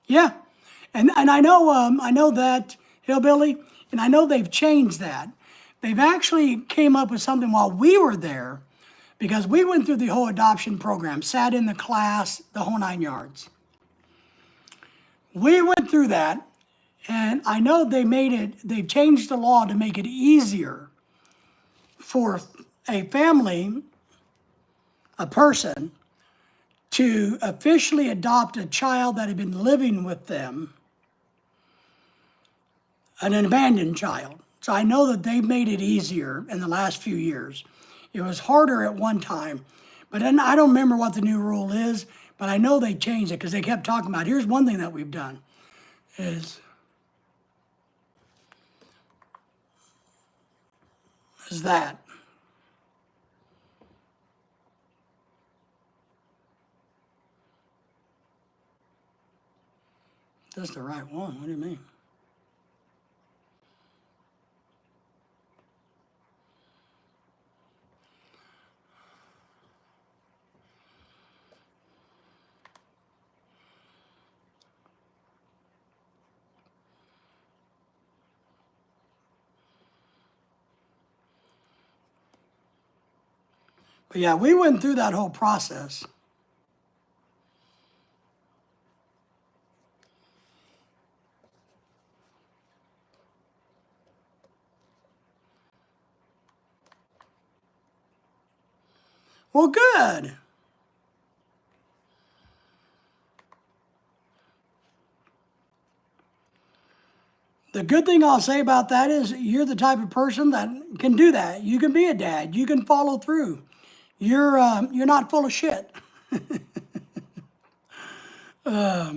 Yeah, and I know that Hillbilly, and I know they've changed that. They've actually came up with something while we were there, because we went through the whole adoption program, sat in the class, the whole 9 yards. We went through that, and I know they've changed the law to make it easier for a family, a person, to officially adopt a child that had been living with them, an abandoned child. So I know that they've made it easier in the last few years. It was harder at one time, but then I don't remember what the new rule is, but I know they changed it because they kept talking about, here's one thing that we've done, is that. That's the right one. What do you mean? But yeah, we went through that whole process. Well, good. The good thing I'll say about that is you're the type of person that can do that. You can be a dad. You can follow through. You're not full of shit. But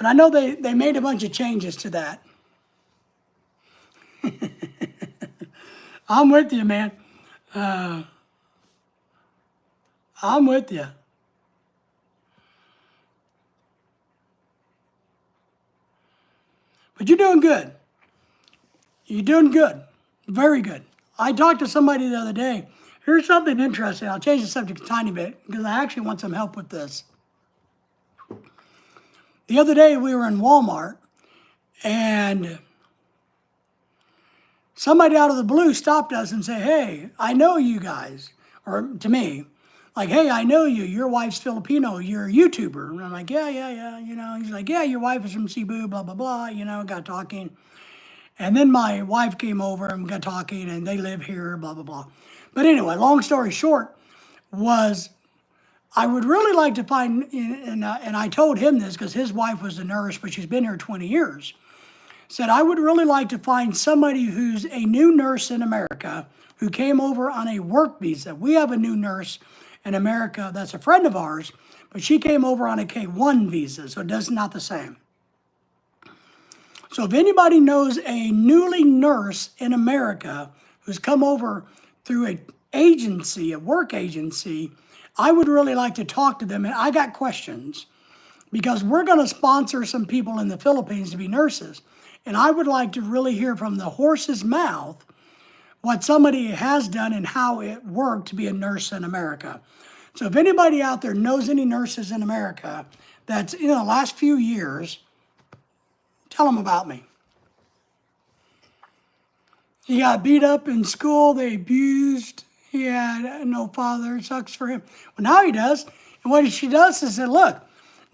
I know they made a bunch of changes to that. I'm with you, man. I'm with you. But you're doing good. You're doing good. Very good. I talked to somebody the other day. Here's something interesting. I'll change the subject a tiny bit because I actually want some help with this. The other day we were in Walmart and somebody out of the blue stopped us and said, hey, I know you guys, or to me, like, hey, I know you, your wife's Filipino, you're a YouTuber. And I'm like, yeah, he's like, yeah, your wife is from Cebu, blah, blah, blah, got talking. And then my wife came over and got talking and they live here, blah, blah, blah. But anyway, long story short was I would really like to find, and I told him this because his wife was a nurse, but she's been here 20 years. Said, I would really like to find somebody who's a new nurse in America who came over on a work visa. We have a new nurse in America that's a friend of ours, but she came over on a K-1 visa, so it's not the same. So if anybody knows a newly nurse in America who's come over through an agency, a work agency, I would really like to talk to them. And I got questions because we're going to sponsor some people in the Philippines to be nurses. And I would like to really hear from the horse's mouth what somebody has done and how it worked to be a nurse in America. So if anybody out there knows any nurses in America that's in the last few years, tell them about me. He got beat up in school, they abused, he had no father, it sucks for him. Well, now he does. And what she does is say, look,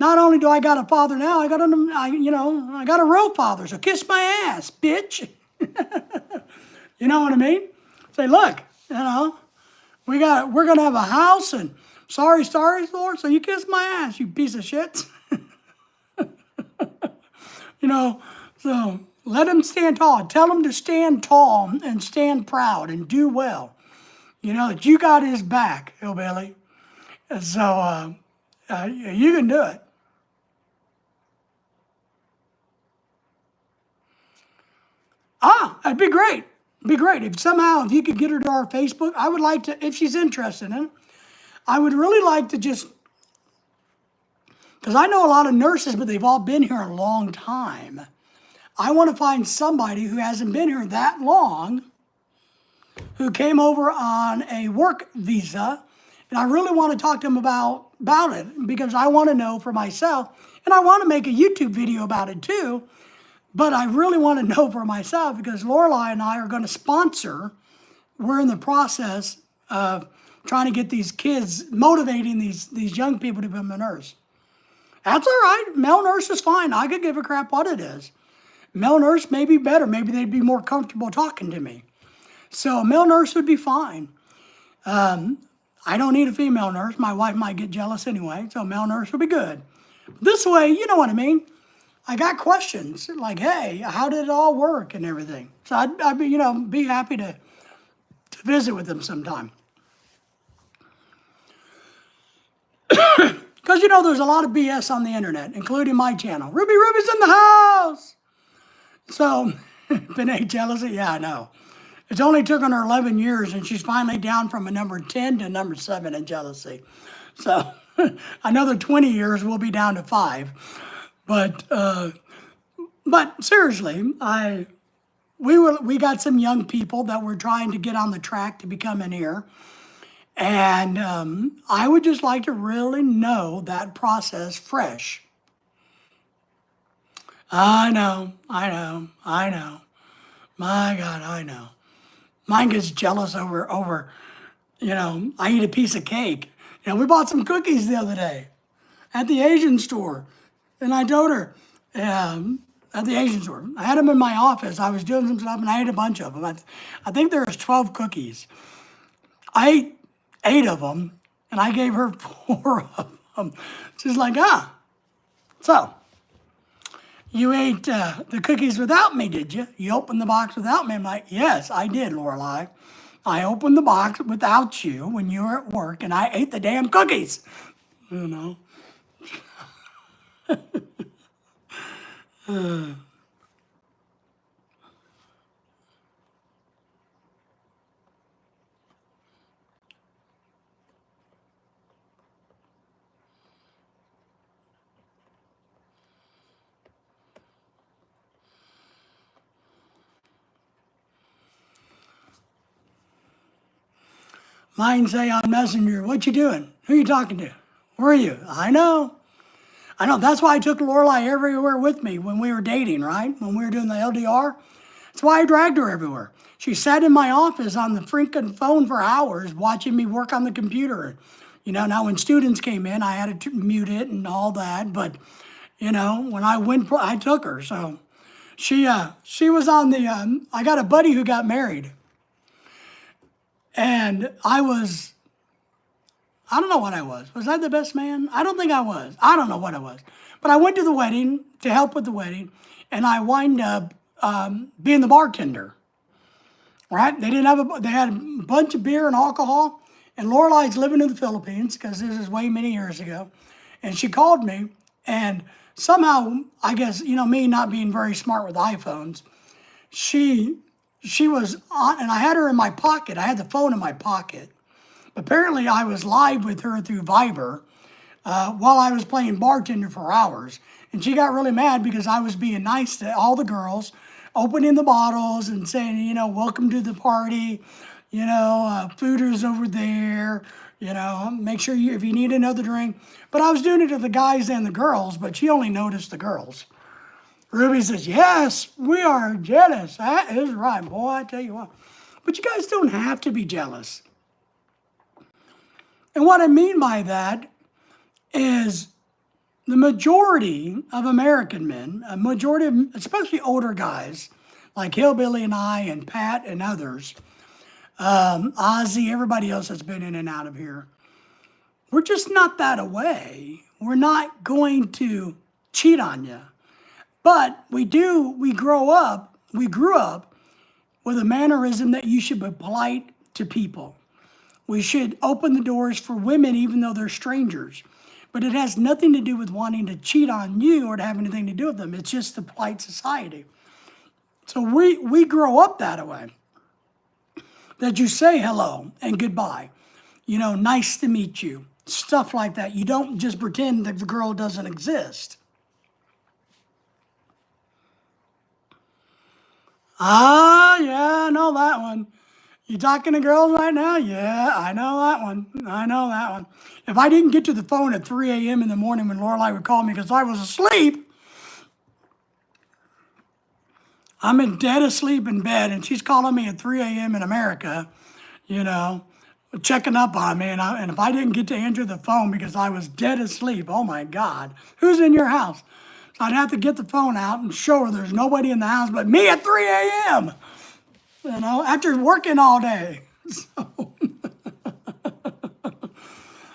not only do I got a father now, I got a real father, so kiss my ass, bitch. You know what I mean? Say, look, we're gonna have a house, and sorry, Lord, so you kiss my ass, you piece of shit. So let him stand tall. Tell him to stand tall and stand proud and do well. That you got his back, hillbilly. So you can do it. That'd be great. It'd be great. If you could get her to our Facebook, I would like to, if she's interested in it, I would really like to just, because I know a lot of nurses, but they've all been here a long time. I want to find somebody who hasn't been here that long, who came over on a work visa, and I really want to talk to them about it because I want to know for myself, and I want to make a YouTube video about it too, but I really want to know for myself because Lorelai and I are going to sponsor. We're in the process of trying to get these kids, motivating these young people to become a nurse. That's all right. Male nurse is fine. I could give a crap what it is. Male nurse may be better. Maybe they'd be more comfortable talking to me. So a male nurse would be fine. I don't need a female nurse. My wife might get jealous anyway, so a male nurse would be good. This way, you know what I mean? I got questions like, hey, how did it all work and everything? So I'd be happy to visit with them sometime. Because, there's a lot of BS on the internet, including my channel. Ruby's in the house. So, Benay jealousy? Yeah, I know. It's only taken her 11 years, and she's finally down from a number 10 to number 7 in jealousy. So, another 20 years, we'll be down to 5. But seriously, we got some young people that we're trying to get on the track to become an ear. And I would just like to really know that process fresh. I know. My God, I know. Mine gets jealous over, I eat a piece of cake. We bought some cookies the other day at the Asian store. And I told her, at the Asian store, I had them in my office. I was doing some stuff and I ate a bunch of them. I think there was 12 cookies. I ate 8 of them and I gave her 4 of them. She's like, so you ate the cookies without me, did you? You opened the box without me? I'm like, yes, I did, Lorelai. I opened the box without you when you were at work and I ate the damn cookies. Mine say on Messenger, what you doing? Who you talking to? Where are you? I know. That's why I took Lorelai everywhere with me when we were dating, right? When we were doing the LDR. That's why I dragged her everywhere. She sat in my office on the freaking phone for hours watching me work on the computer. Now when students came in, I had to mute it and all that. But, when I went, I took her. So she was on the, I got a buddy who got married. And I I don't know what I was. Was I the best man? I don't think I was. I don't know what I was. But I went to the wedding to help with the wedding, and I wind up being the bartender. Right? They didn't have they had a bunch of beer and alcohol, and Lorelai's living in the Philippines because this is way many years ago, and she called me, and somehow I guess me not being very smart with iPhones, she was on, and I had her in my pocket. I had the phone in my pocket. Apparently, I was live with her through Viber while I was playing bartender for hours. And she got really mad because I was being nice to all the girls, opening the bottles and saying, welcome to the party, fooders over there, make sure if you need another drink. But I was doing it to the guys and the girls, but she only noticed the girls. Ruby says, yes, we are jealous. That is right, boy, I tell you what. But you guys don't have to be jealous. And what I mean by that is the majority of American men, a majority of, especially older guys, like Hillbilly and I and Pat and others, Ozzy, everybody else that's been in and out of here, we're just not that away. We're not going to cheat on you. But we grew up with a mannerism that you should be polite to people. We should open the doors for women even though they're strangers. But it has nothing to do with wanting to cheat on you or to have anything to do with them. It's just the polite society. So we grow up that way. That you say hello and goodbye. Nice to meet you. Stuff like that. You don't just pretend that the girl doesn't exist. Yeah, I know that one. You talking to girls right now? Yeah, I know that one. If I didn't get to the phone at 3 a.m. in the morning when Lorelai would call me because I was asleep, I'm in dead asleep in bed, and she's calling me at 3 a.m. in America, checking up on me. And if I didn't get to answer the phone because I was dead asleep, oh my God, who's in your house? So I'd have to get the phone out and show her there's nobody in the house but me at 3 a.m., after working all day. So.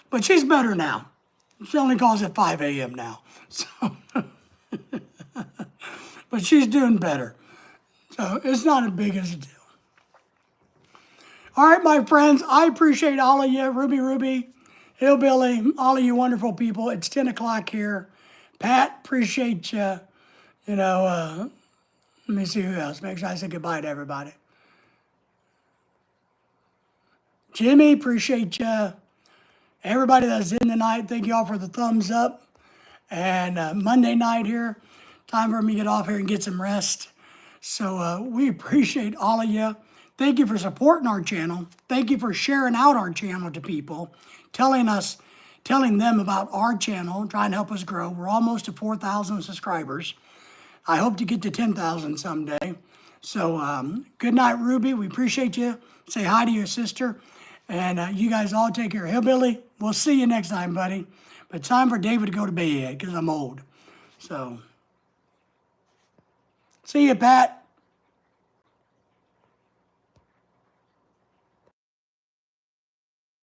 But she's better now. She only calls at 5 a.m. now. So. But she's doing better. So it's not as big as a deal. All right, my friends, I appreciate all of you. Ruby, Hillbilly, all of you wonderful people. It's 10 o'clock here. Pat, appreciate you. Let me see who else. Make sure I say goodbye to everybody. Jimmy, appreciate you. Everybody that's in tonight, thank you all for the thumbs up. And Monday night here, time for me to get off here and get some rest. So we appreciate all of you. Thank you for supporting our channel. Thank you for sharing out our channel to people, telling them about our channel, trying to help us grow. We're almost to 4,000 subscribers. I hope to get to 10,000 someday. So good night, Ruby. We appreciate you. Say hi to your sister. And you guys all take care. Hillbilly, we'll see you next time, buddy. But it's time for David to go to bed because I'm old. So see you, Pat.